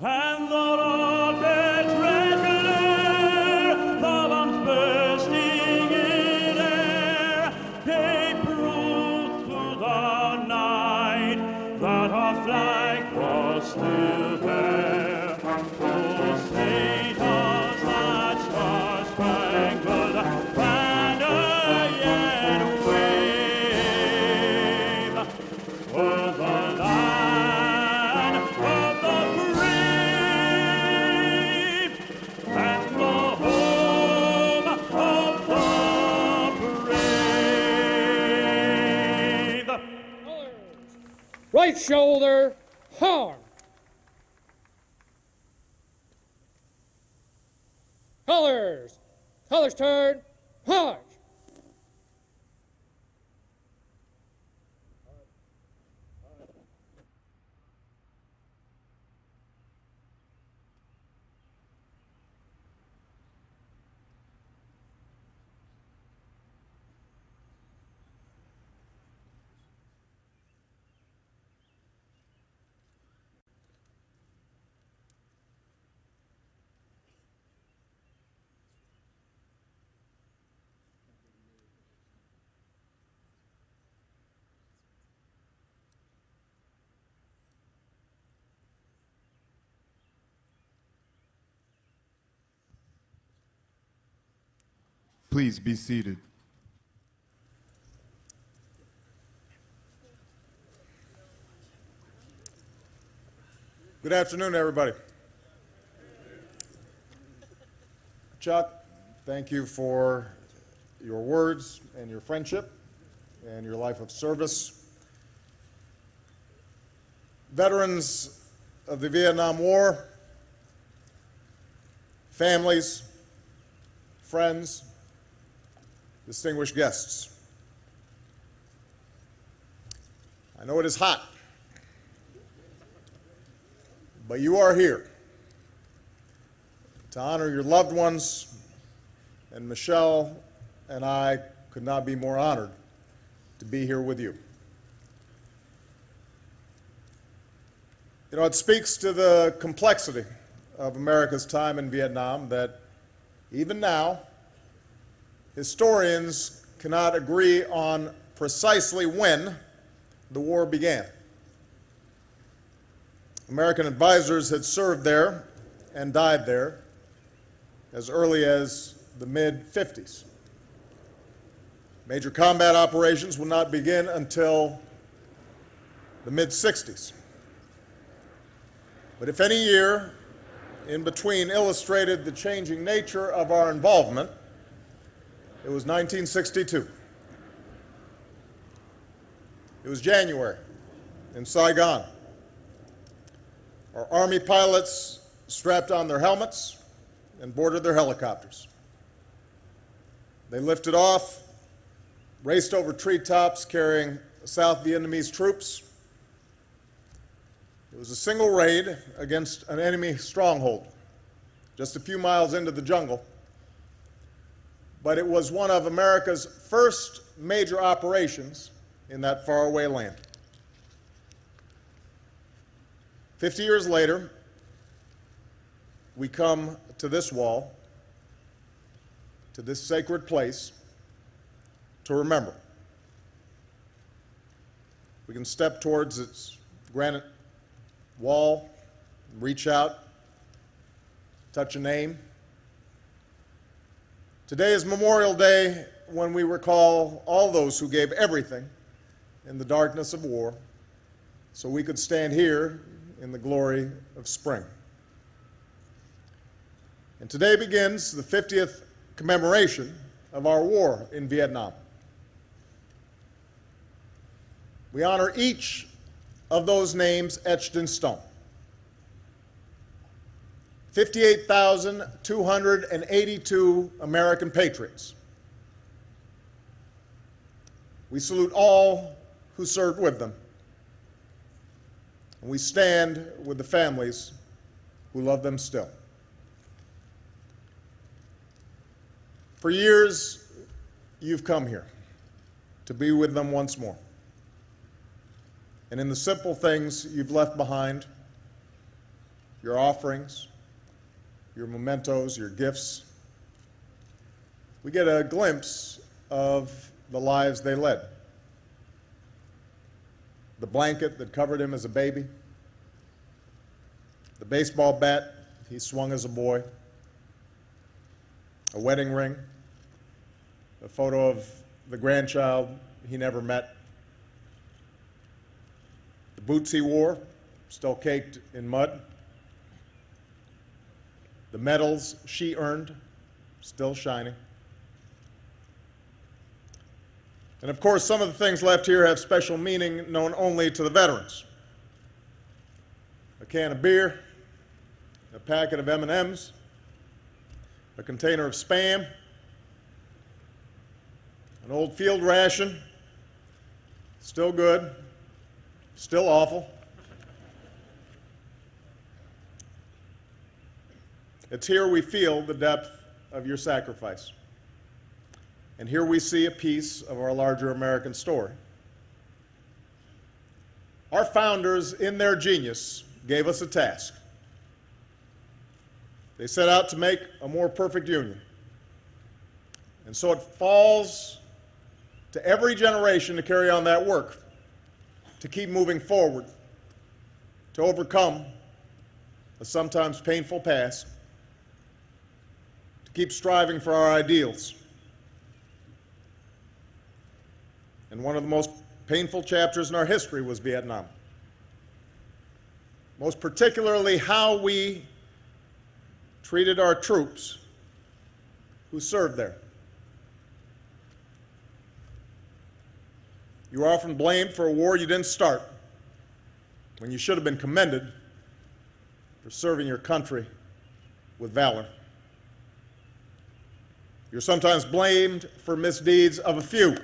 and the rocket's red glare, the bombs bursting in air, gave proof through the night that our flag was still there. Oh, say does that star-spangled banner Right shoulder, hard. Colors. Colors turn, march. Please be seated. Good afternoon, everybody. Chuck, thank you for your words and your friendship and your life of service. Veterans of the Vietnam War, families, friends, distinguished guests. I know it is hot, but you are here to honor your loved ones, and Michelle and I could not be more honored to be here with you. You know, it speaks to the complexity of America's time in Vietnam that even now, historians cannot agree on precisely when the war began. American advisors had served there and died there as early as the mid-50s. Major combat operations would not begin until the mid-60s. But if any year in between illustrated the changing nature of our involvement, it was 1962. It was January in Saigon. Our Army pilots strapped on their helmets and boarded their helicopters. They lifted off, raced over treetops carrying South Vietnamese troops. It was a single raid against an enemy stronghold, just a few miles into the jungle. But it was one of America's first major operations in that faraway land. 50 years later, we come to this wall, to this sacred place, to remember. We can step towards its granite wall, reach out, touch a name. Today is Memorial Day, when we recall all those who gave everything in the darkness of war so we could stand here in the glory of spring. And today begins the 50th commemoration of our war in Vietnam. We honor each of those names etched in stone. 58,282 American patriots. We salute all who served with them. And we stand with the families who love them still. For years, you've come here to be with them once more. And in the simple things you've left behind, your offerings, your mementos, your gifts, we get a glimpse of the lives they led. The blanket that covered him as a baby, the baseball bat he swung as a boy, a wedding ring, a photo of the grandchild he never met, the boots he wore, still caked in mud, the medals she earned, still shining. And of course, some of the things left here have special meaning known only to the veterans. A can of beer, a packet of M&Ms, a container of Spam, an old field ration, still good, still awful. It's here we feel the depth of your sacrifice. And here we see a piece of our larger American story. Our founders, in their genius, gave us a task. They set out to make a more perfect union. And so it falls to every generation to carry on that work, to keep moving forward, to overcome a sometimes painful past, to keep striving for our ideals. And one of the most painful chapters in our history was Vietnam. Most particularly how we treated our troops who served there. You are often blamed for a war you didn't start, when you should have been commended for serving your country with valor. You're sometimes blamed for misdeeds of a few.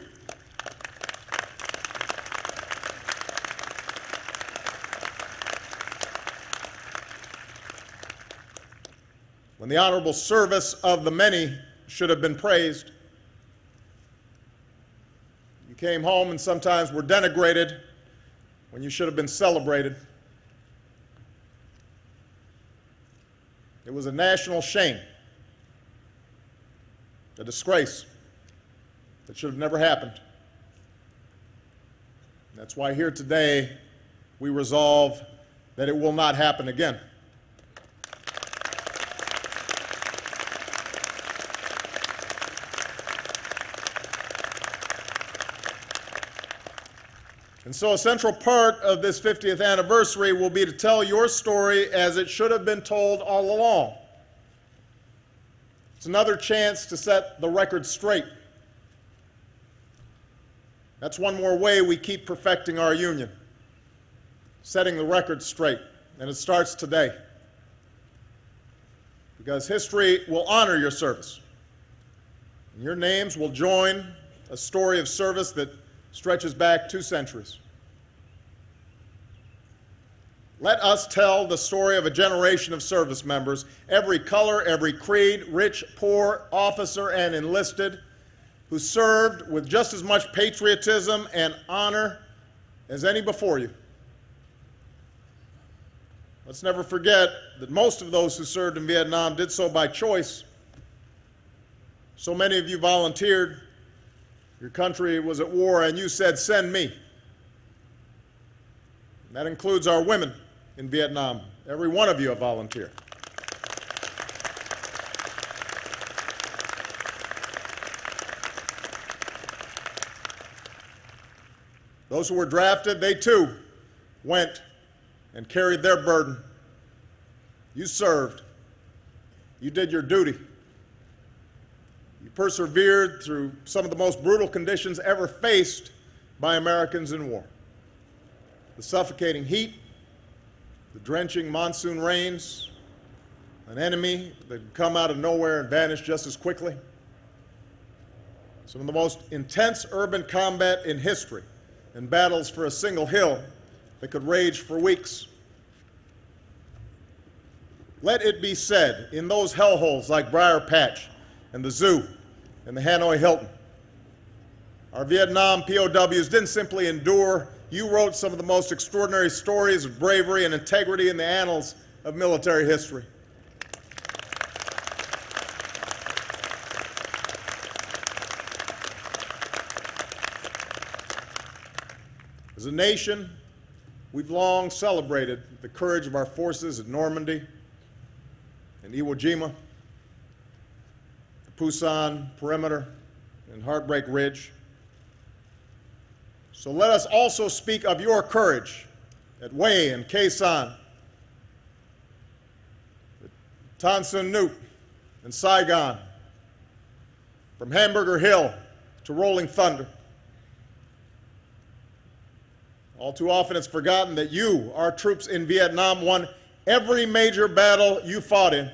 When the honorable service of the many should have been praised, you came home and sometimes were denigrated when you should have been celebrated. It was a national shame, a disgrace that should have never happened. That's why here today we resolve that it will not happen again. And so a central part of this 50th anniversary will be to tell your story as it should have been told all along. It's another chance to set the record straight. That's one more way we keep perfecting our union, setting the record straight, and it starts today. Because history will honor your service. And your names will join a story of service that stretches back 2 centuries. Let us tell the story of a generation of service members, every color, every creed, rich, poor, officer, and enlisted, who served with just as much patriotism and honor as any before you. Let's never forget that most of those who served in Vietnam did so by choice. So many of you volunteered. Your country was at war, and you said, "Send me." And that includes our women in Vietnam. Every one of you a volunteer. Those who were drafted, they too went and carried their burden. You served. You did your duty. You persevered through some of the most brutal conditions ever faced by Americans in war. The suffocating heat, the drenching monsoon rains, an enemy that had come out of nowhere and vanished just as quickly. Some of the most intense urban combat in history, and battles for a single hill that could rage for weeks. Let it be said, in those hellholes like Briar Patch and the Zoo and the Hanoi Hilton, our Vietnam POWs didn't simply endure. You wrote some of the most extraordinary stories of bravery and integrity in the annals of military history. As a nation, we've long celebrated the courage of our forces at Normandy and Iwo Jima, the Pusan Perimeter, and Heartbreak Ridge. So let us also speak of your courage at Hue and Khe Sanh, at Tan Son Nhut and Saigon, from Hamburger Hill to Rolling Thunder, All too often it's forgotten that you, our troops in Vietnam, won every major battle you fought in.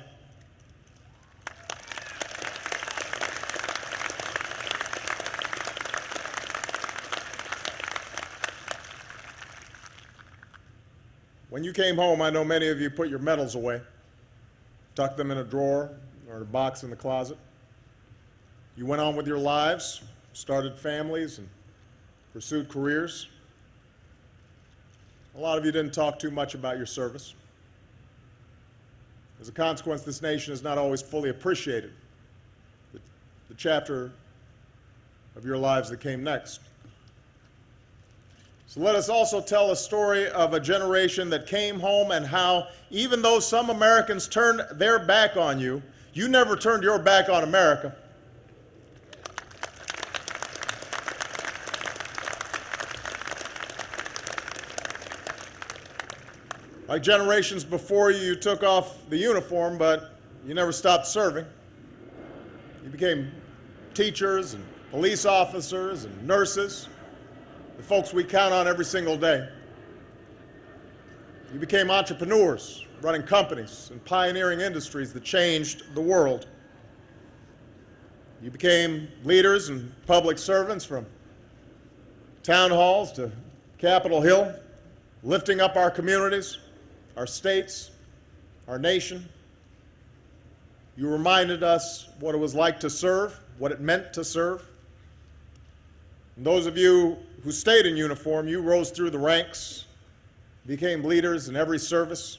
When you came home, I know many of you put your medals away, tucked them in a drawer or in a box in the closet. You went on with your lives, started families, and pursued careers. A lot of you didn't talk too much about your service. As a consequence, this nation has not always fully appreciated the chapter of your lives that came next. So let us also tell a story of a generation that came home and how, even though some Americans turned their back on you, you never turned your back on America. Like generations before you, you took off the uniform, but you never stopped serving. You became teachers and police officers and nurses, the folks we count on every single day. You became entrepreneurs, running companies and pioneering industries that changed the world. You became leaders and public servants, from town halls to Capitol Hill, lifting up our communities, our states, our nation. You reminded us what it was like to serve, what it meant to serve. And those of you who stayed in uniform, you rose through the ranks, became leaders in every service,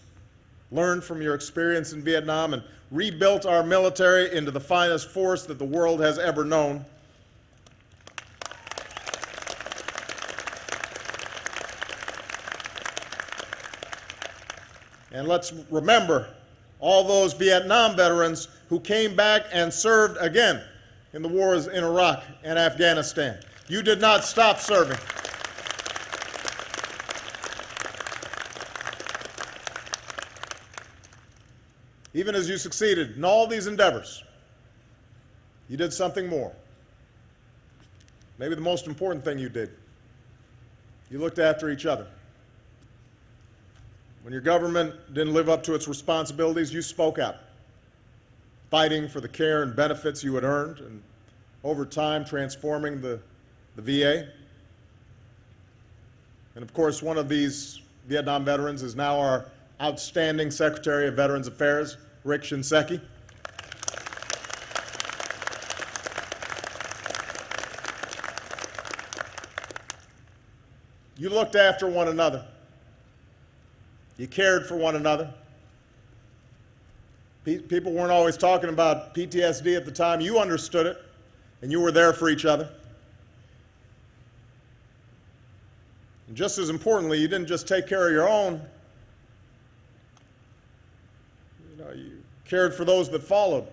learned from your experience in Vietnam, and rebuilt our military into the finest force that the world has ever known. And let's remember all those Vietnam veterans who came back and served again in the wars in Iraq and Afghanistan. You did not stop serving. Even as you succeeded in all these endeavors, you did something more. Maybe the most important thing you did. You looked after each other. When your government didn't live up to its responsibilities, you spoke out, fighting for the care and benefits you had earned, and over time transforming the VA. And of course, one of these Vietnam veterans is now our outstanding Secretary of Veterans Affairs, Rick Shinseki. You looked after one another. You cared for one another. People weren't always talking about PTSD at the time. You understood it, and you were there for each other. And just as importantly, you didn't just take care of your own. You cared for those that followed.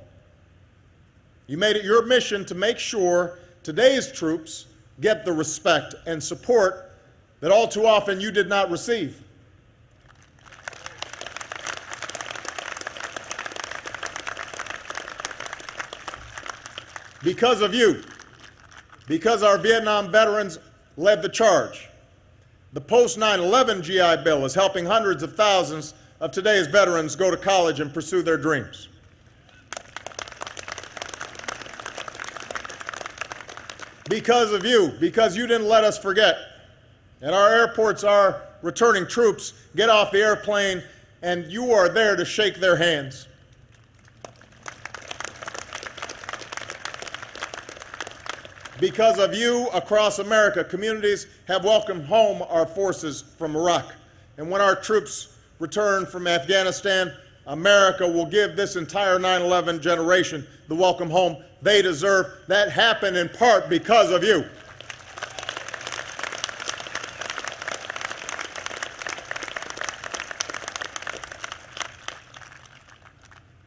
You made it your mission to make sure today's troops get the respect and support that all too often you did not receive. Because of you, because our Vietnam veterans led the charge, the post-9/11 GI Bill is helping hundreds of thousands of today's veterans go to college and pursue their dreams. Because of you, because you didn't let us forget. At our airports, our returning troops get off the airplane, and you are there to shake their hands. Because of you, across America, communities have welcomed home our forces from Iraq. And when our troops return from Afghanistan, America will give this entire 9/11 generation the welcome home they deserve. That happened in part because of you.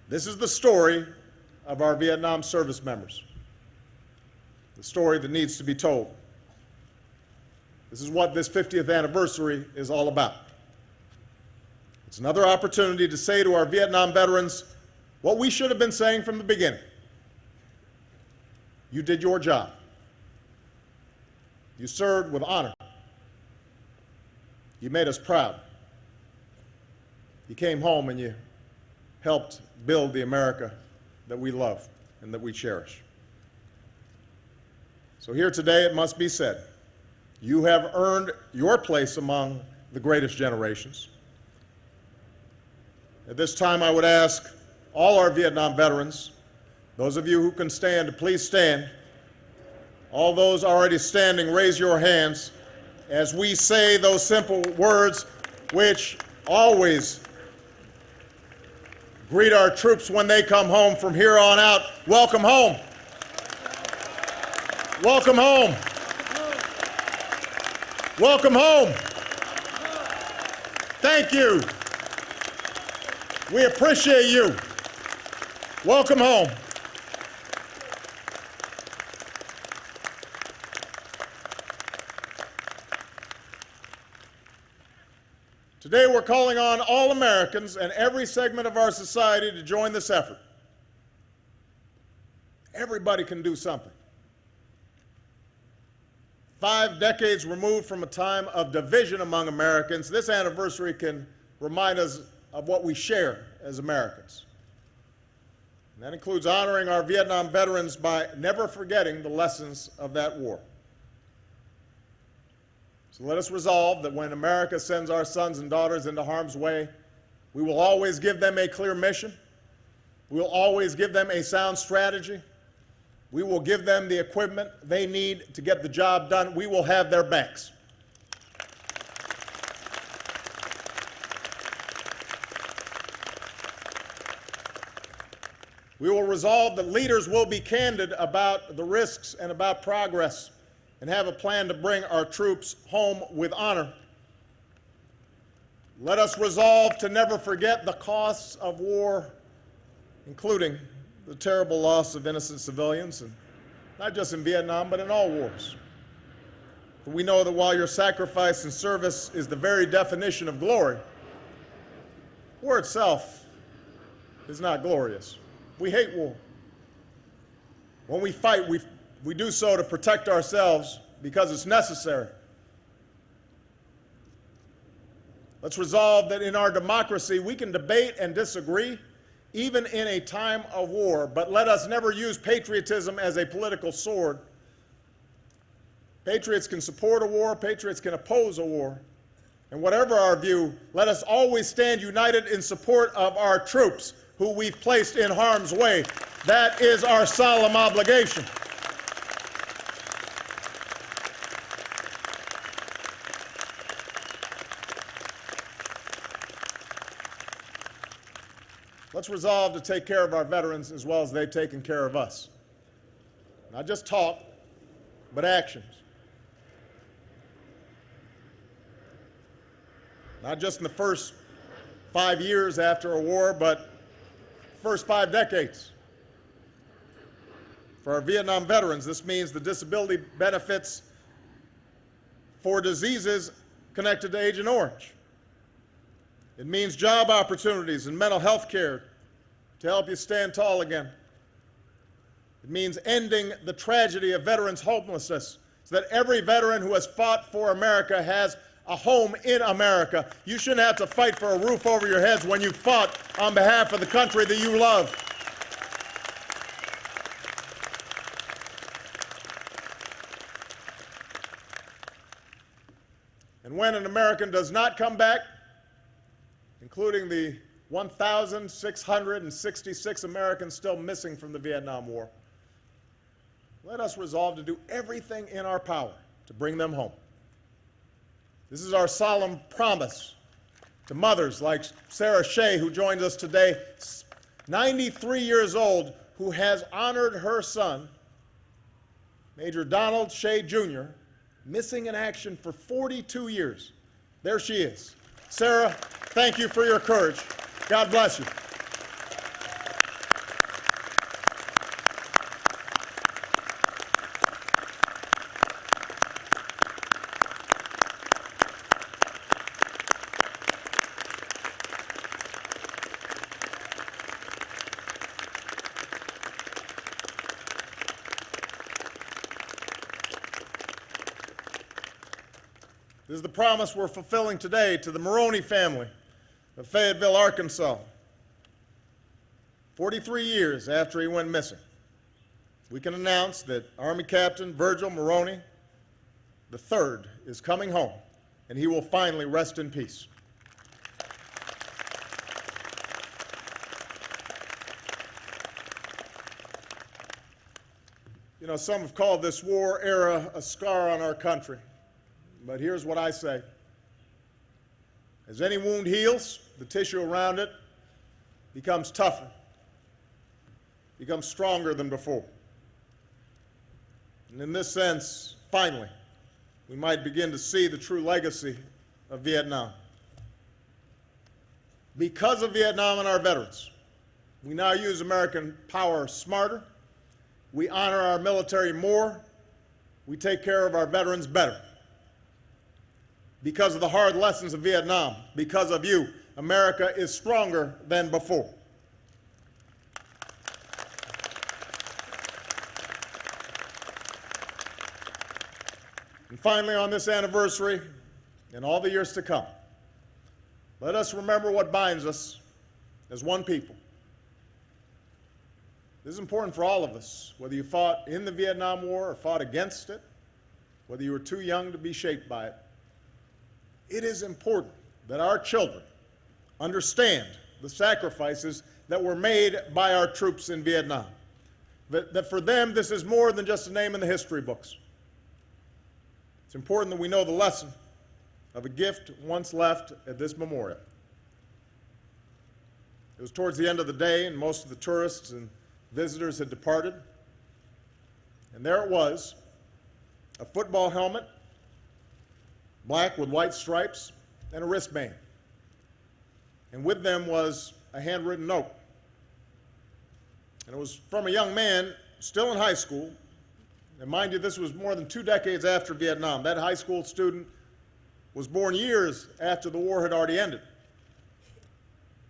This is the story of our Vietnam service members. The story that needs to be told. This is what this 50th anniversary is all about. It's another opportunity to say to our Vietnam veterans what we should have been saying from the beginning. You did your job. You served with honor. You made us proud. You came home and you helped build the America that we love and that we cherish. So here today, it must be said, you have earned your place among the greatest generations. At this time, I would ask all our Vietnam veterans, those of you who can stand, to please stand. All those already standing, raise your hands as we say those simple words which always greet our troops when they come home from here on out. Welcome home. Welcome home. Welcome home. Thank you. We appreciate you. Welcome home. Today we're calling on all Americans and every segment of our society to join this effort. Everybody can do something. 5 decades removed from a time of division among Americans, this anniversary can remind us of what we share as Americans. And that includes honoring our Vietnam veterans by never forgetting the lessons of that war. So let us resolve that when America sends our sons and daughters into harm's way, we will always give them a clear mission. We will always give them a sound strategy. We will give them the equipment they need to get the job done. We will have their backs. We will resolve that leaders will be candid about the risks and about progress and have a plan to bring our troops home with honor. Let us resolve to never forget the costs of war, including the terrible loss of innocent civilians, and not just in Vietnam, but in all wars. For we know that while your sacrifice and service is the very definition of glory, war itself is not glorious. We hate war. When we fight, we do so to protect ourselves because it's necessary. Let's resolve that in our democracy we can debate and disagree, even in a time of war, but let us never use patriotism as a political sword. Patriots can support a war, patriots can oppose a war, and whatever our view, let us always stand united in support of our troops who we've placed in harm's way. That is our solemn obligation. Let's resolve to take care of our veterans as well as they've taken care of us. Not just talk, but actions. Not just in the first 5 years after a war, but first 5 decades. For our Vietnam veterans, this means the disability benefits for diseases connected to Agent Orange. It means job opportunities and mental health care to help you stand tall again. It means ending the tragedy of veterans' homelessness so that every veteran who has fought for America has a home in America. You shouldn't have to fight for a roof over your heads when you fought on behalf of the country that you love. And when an American does not come back, including the 1,666 Americans still missing from the Vietnam War, let us resolve to do everything in our power to bring them home. This is our solemn promise to mothers like Sarah Shea, who joins us today, 93 years old, who has honored her son, Major Donald Shea, Jr., missing in action for 42 years. There she is. Sarah, thank you for your courage. God bless you. This is the promise we're fulfilling today to the Maroney family of Fayetteville, Arkansas. 43 years after he went missing, we can announce that Army Captain Virgil Maroney III is coming home, and he will finally rest in peace. You know, some have called this war era a scar on our country, but here's what I say. As any wound heals, the tissue around it becomes tougher, becomes stronger than before. And in this sense, finally, we might begin to see the true legacy of Vietnam. Because of Vietnam and our veterans, we now use American power smarter, we honor our military more, we take care of our veterans better. Because of the hard lessons of Vietnam, because of you, America is stronger than before. And finally, on this anniversary and all the years to come, let us remember what binds us as one people. This is important for all of us, whether you fought in the Vietnam War or fought against it, whether you were too young to be shaped by it. It is important that our children understand the sacrifices that were made by our troops in Vietnam. That for them, this is more than just a name in the history books. It's important that we know the lesson of a gift once left at this memorial. It was towards the end of the day, and most of the tourists and visitors had departed. And there it was, a football helmet, black with white stripes, and a wristband. And with them was a handwritten note. And it was from a young man still in high school. And mind you, this was more than 2 decades after Vietnam. That high school student was born years after the war had already ended.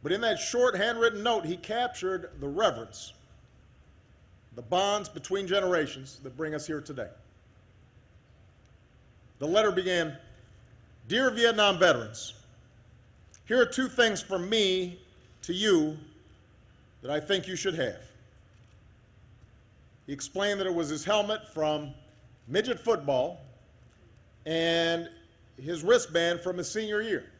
But in that short handwritten note, he captured the reverence, the bonds between generations that bring us here today. The letter began, "Dear Vietnam veterans, here are 2 things from me to you that I think you should have." He explained that it was his helmet from midget football and his wristband from his senior year.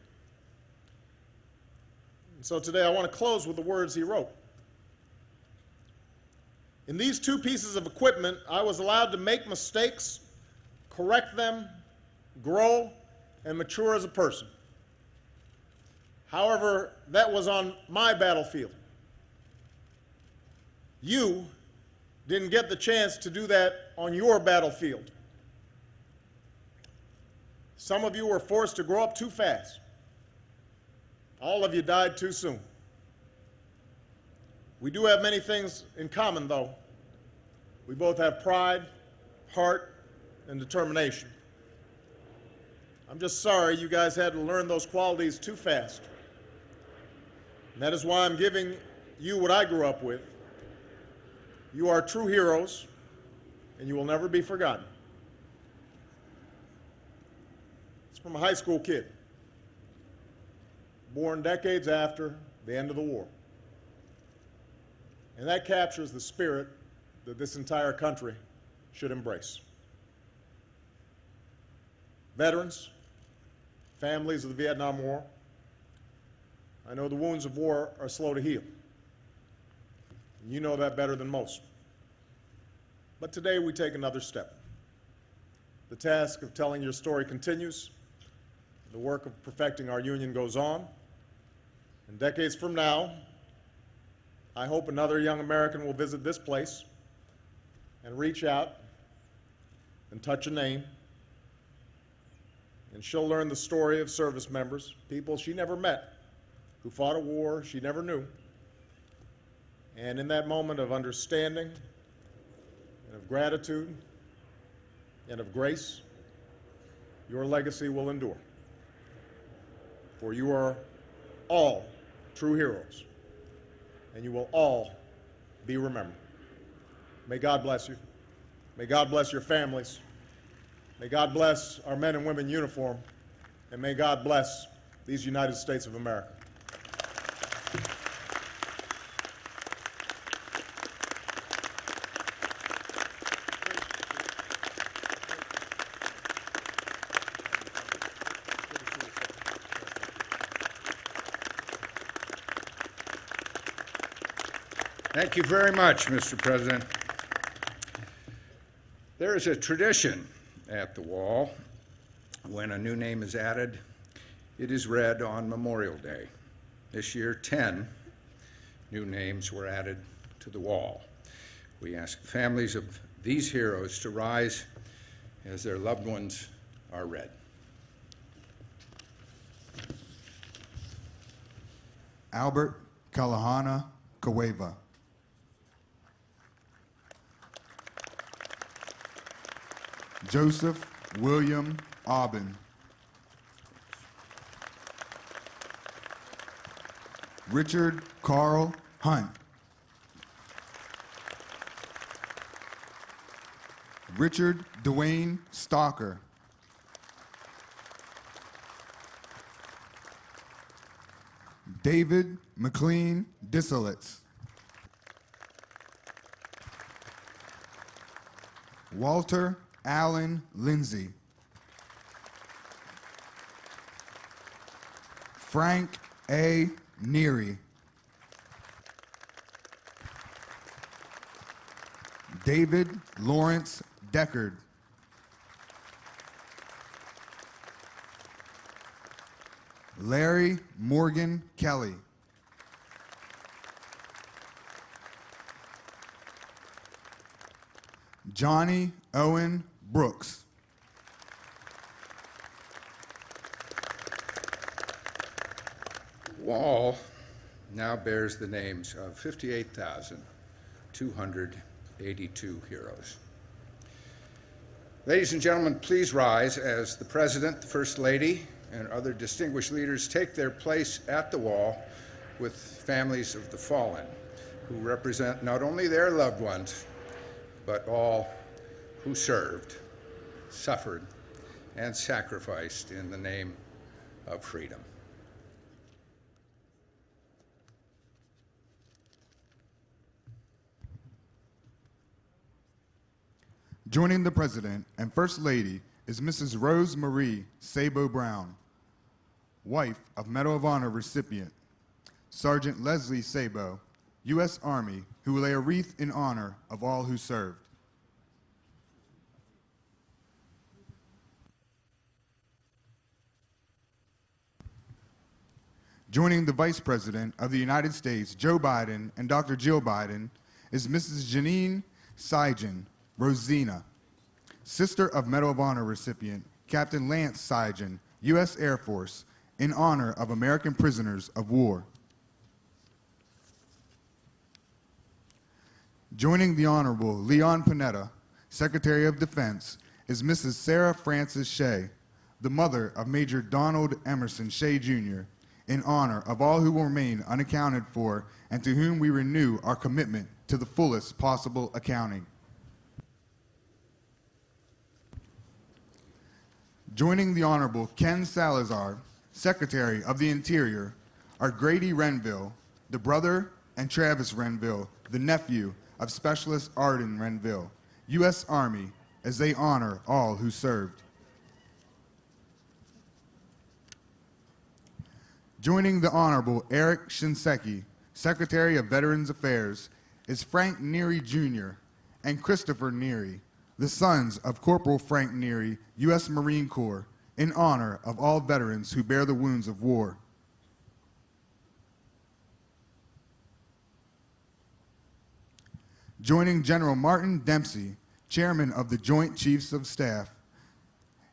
And so today I want to close with the words he wrote. "In these 2 pieces of equipment, I was allowed to make mistakes, correct them, grow, and mature as a person. However, that was on my battlefield. You didn't get the chance to do that on your battlefield. Some of you were forced to grow up too fast. All of you died too soon. We do have many things in common, though. We both have pride, heart, and determination. I'm just sorry you guys had to learn those qualities too fast. And that is why I'm giving you what I grew up with. You are true heroes, and you will never be forgotten." It's from a high school kid, born decades after the end of the war. And that captures the spirit that this entire country should embrace. Veterans, families of the Vietnam War, I know the wounds of war are slow to heal. You know that better than most. But today we take another step. The task of telling your story continues. The work of perfecting our union goes on. And decades from now, I hope another young American will visit this place and reach out and touch a name. And she'll learn the story of service members, people she never met, who fought a war she never knew. And in that moment of understanding and of gratitude and of grace, your legacy will endure. For you are all true heroes, and you will all be remembered. May God bless you. May God bless your families. May God bless our men and women in uniform. and may God bless these United States of America. Thank you very much, Mr. President. There is a tradition at the wall. When a new name is added, it is read on Memorial Day. This year, 10 new names were added to the wall. We ask families of these heroes to rise as their loved ones are read. Albert Kalahana Kaweva. Joseph William Aubin. Richard Carl Hunt. Richard Dwayne Stalker. David McLean Disselitz. Walter Allen Lindsay. Frank A. Neary. David Lawrence Deckard. Larry Morgan Kelly. Johnny Owen Brooks. Wall now bears the names of 58,282 heroes. Ladies and gentlemen, please rise as the President, the First Lady, and other distinguished leaders take their place at the wall with families of the fallen, who represent not only their loved ones, but all who served, suffered, and sacrificed in the name of freedom. Joining the President and First Lady is Mrs. Rose Marie Sabo Brown, wife of Medal of Honor recipient Sergeant Leslie Sabo, U.S. Army, who will lay a wreath in honor of all who served. Joining the Vice President of the United States, Joe Biden, and Dr. Jill Biden, is Mrs. Janine Seigen, Rosina, sister of Medal of Honor recipient Captain Lance Seigen, U.S. Air Force, in honor of American prisoners of war. Joining the Honorable Leon Panetta, Secretary of Defense, is Mrs. Sarah Frances Shea, the mother of Major Donald Emerson Shea, Jr., in honor of all who will remain unaccounted for and to whom we renew our commitment to the fullest possible accounting. Joining the Honorable Ken Salazar, Secretary of the Interior, are Grady Renville, the brother, and Travis Renville, the nephew of Specialist Arden Renville, U.S. Army, as they honor all who served. Joining the Honorable Eric Shinseki, Secretary of Veterans Affairs, is Frank Neary, Jr. and Christopher Neary, the sons of Corporal Frank Neary, U.S. Marine Corps, in honor of all veterans who bear the wounds of war. Joining General Martin Dempsey, Chairman of the Joint Chiefs of Staff,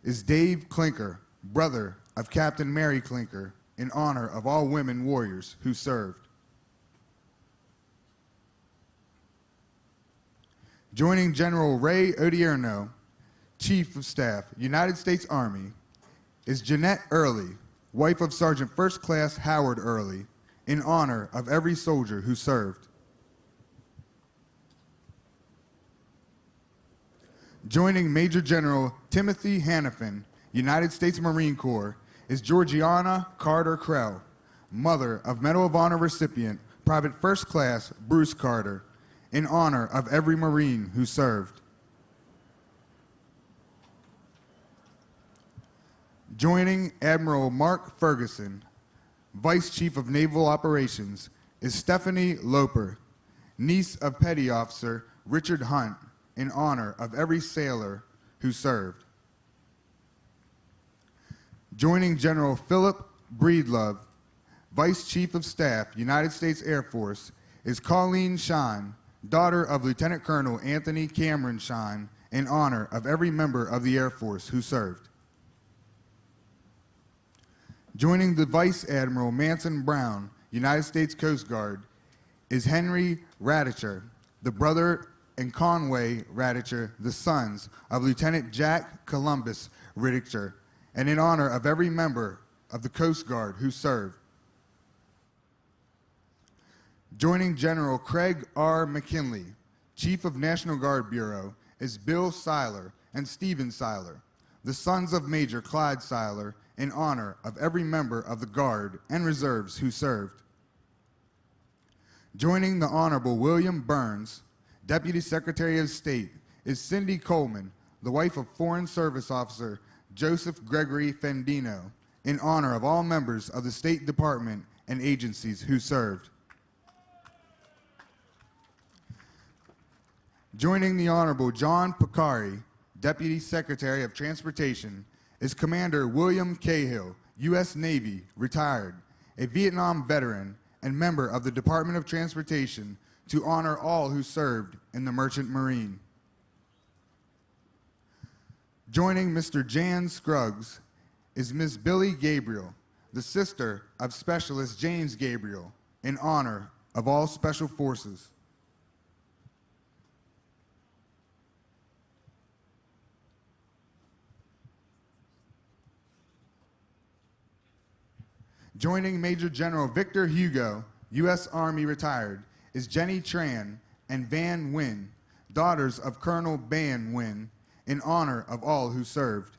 is Dave Clinker, brother of Captain Mary Clinker, in honor of all women warriors who served. Joining General Ray Odierno, Chief of Staff, United States Army, is Jeanette Early, wife of Sergeant First Class Howard Early, in honor of every soldier who served. Joining Major General Timothy Hannafin, United States Marine Corps, is Georgiana Carter Krell, mother of Medal of Honor recipient Private First Class Bruce Carter, in honor of every Marine who served. Joining Admiral Mark Ferguson, Vice Chief of Naval Operations, is Stephanie Loper, niece of Petty Officer Richard Hunt, in honor of every sailor who served. Joining General Philip Breedlove, Vice Chief of Staff, United States Air Force, is Colleen Shine, daughter of Lieutenant Colonel Anthony Cameron Shine, in honor of every member of the Air Force who served. Joining the Vice Admiral Manson Brown, United States Coast Guard, is Henry Radicher, the brother and Conway Radicher, the sons of Lieutenant Jack Columbus Radicher, and in honor of every member of the Coast Guard who served. Joining General Craig R. McKinley, Chief of National Guard Bureau, is Bill Seiler and Stephen Seiler, the sons of Major Clyde Seiler, in honor of every member of the Guard and Reserves who served. Joining the Honorable William Burns, Deputy Secretary of State, is Cindy Coleman, the wife of Foreign Service Officer Joseph Gregory Fendino, in honor of all members of the State Department and agencies who served. Joining the Honorable John Picari, Deputy Secretary of Transportation, is Commander William Cahill, U.S. Navy, retired, a Vietnam veteran and member of the Department of Transportation, to honor all who served in the Merchant Marine. Joining Mr. Jan Scruggs is Ms. Billy Gabriel, the sister of Specialist James Gabriel, in honor of all Special Forces. Joining Major General Victor Hugo, U.S. Army retired, is Jenny Tran and Van Nguyen, daughters of Colonel Ban Nguyen, in honor of all who served.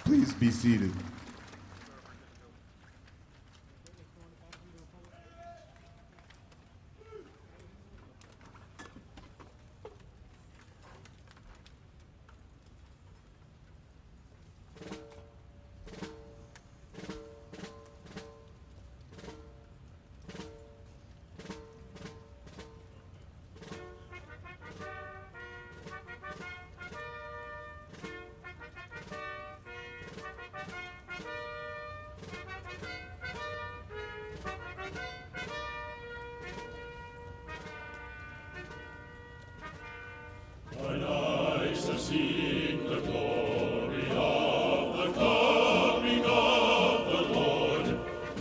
Please be seated. Thine eyes have seen the glory of the coming of the Lord.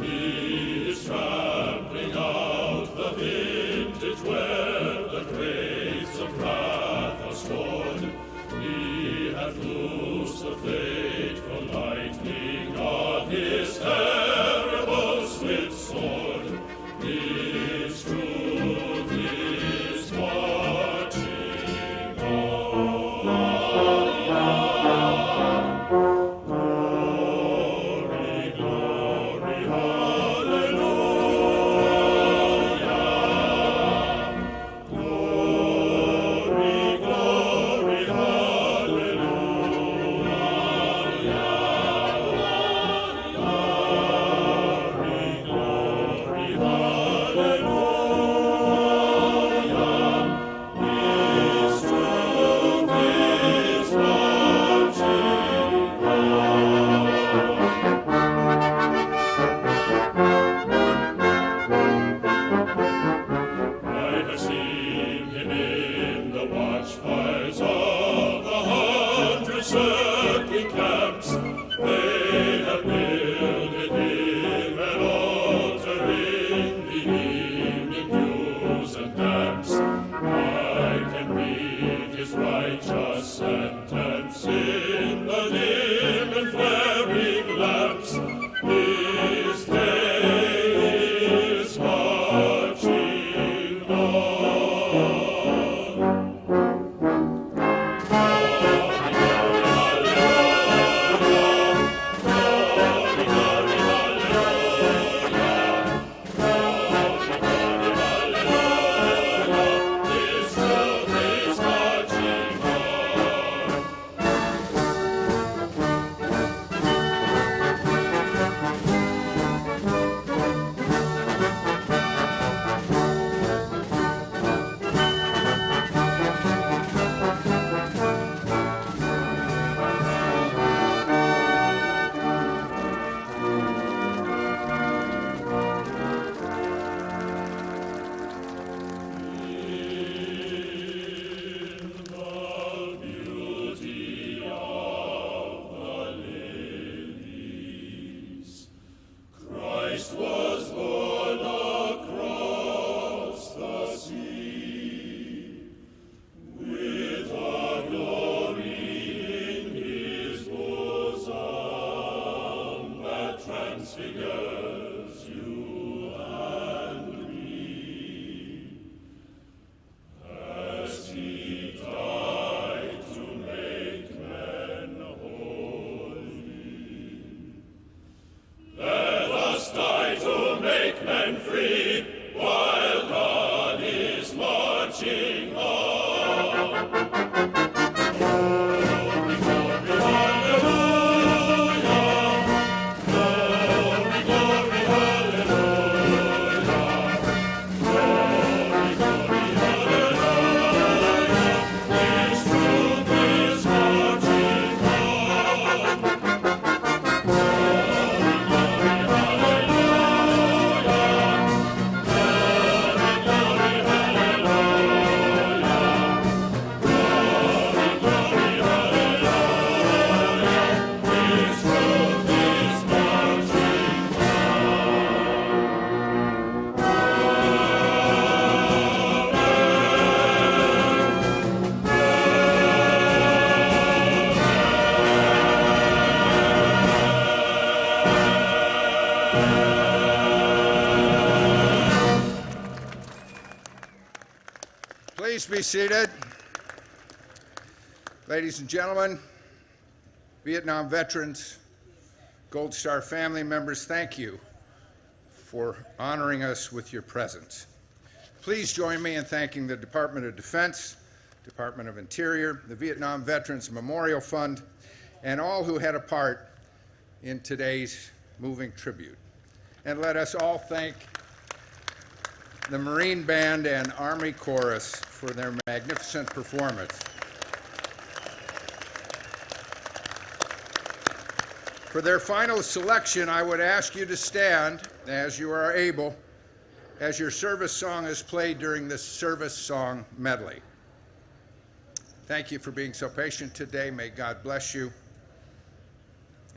He is trampling out the vintage where the grapes of wrath are stored. He hath loosed the fateful lightning of his terrible swift sword. His truth is marching on. transfigures you and me. As he died to make men holy, let us die to make men free, while God is marching on. Glory, glory, hallelujah. Glory, glory, hallelujah. Glory, glory, hallelujah. His truth is marching on. Glory, glory, hallelujah. Glory, glory, hallelujah. Glory, glory, hallelujah. His truth is marching Please be seated. Ladies and gentlemen, Vietnam veterans, Gold Star family members, thank you for honoring us with your presence. Please join me in thanking the Department of Defense, Department of Interior, the Vietnam Veterans Memorial Fund, and all who had a part in today's moving tribute. And let us all thank the Marine Band and Army Chorus for their magnificent performance. For their final selection, I would ask you to stand as you are able, as your service song is played during this service song medley. Thank you for being so patient today. May God bless you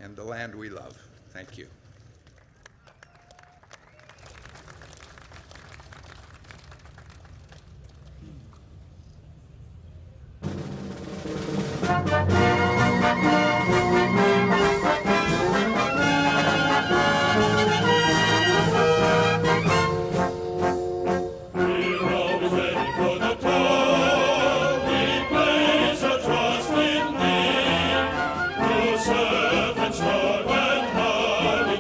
and the land we love. Thank you. We're always ready for the call. We place our trust in Thee, who serve and strong and hard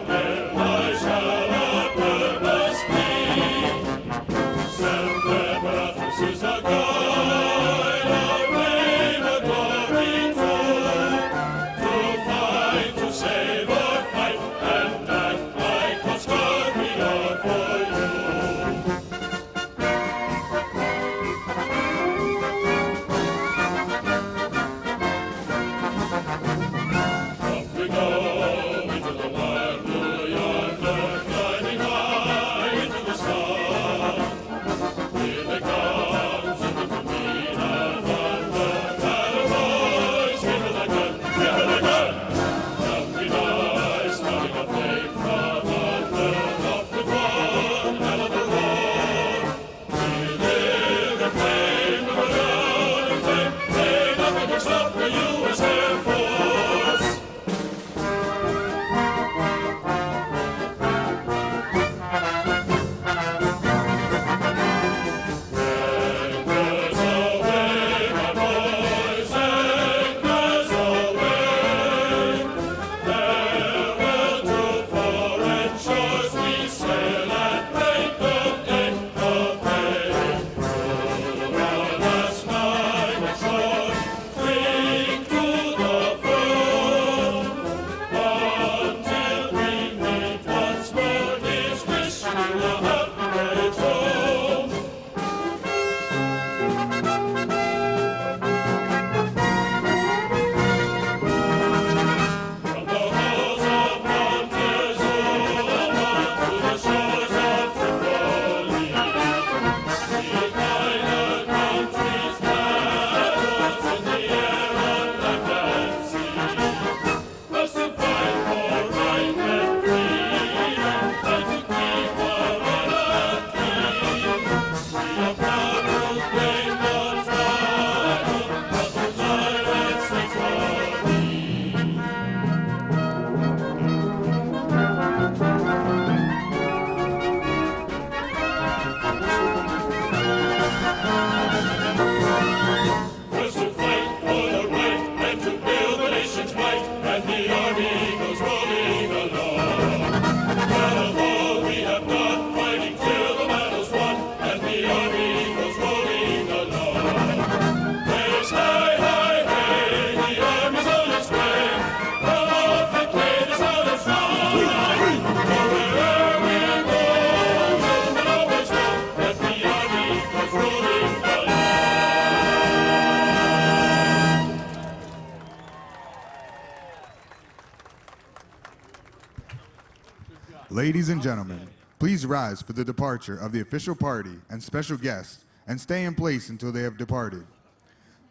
Ladies and gentlemen, please rise for the departure of the official party and special guests and stay in place until they have departed.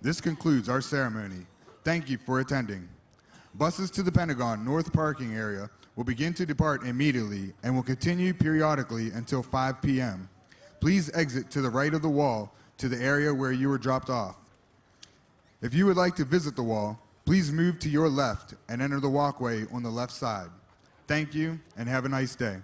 This concludes our ceremony. Thank you for attending. Buses to the Pentagon North parking area will begin to depart immediately and will continue periodically until 5 p.m. Please exit to the right of the wall to the area where you were dropped off. If you would like to visit the wall, please move to your left and enter the walkway on the left side. Thank you and have a nice day.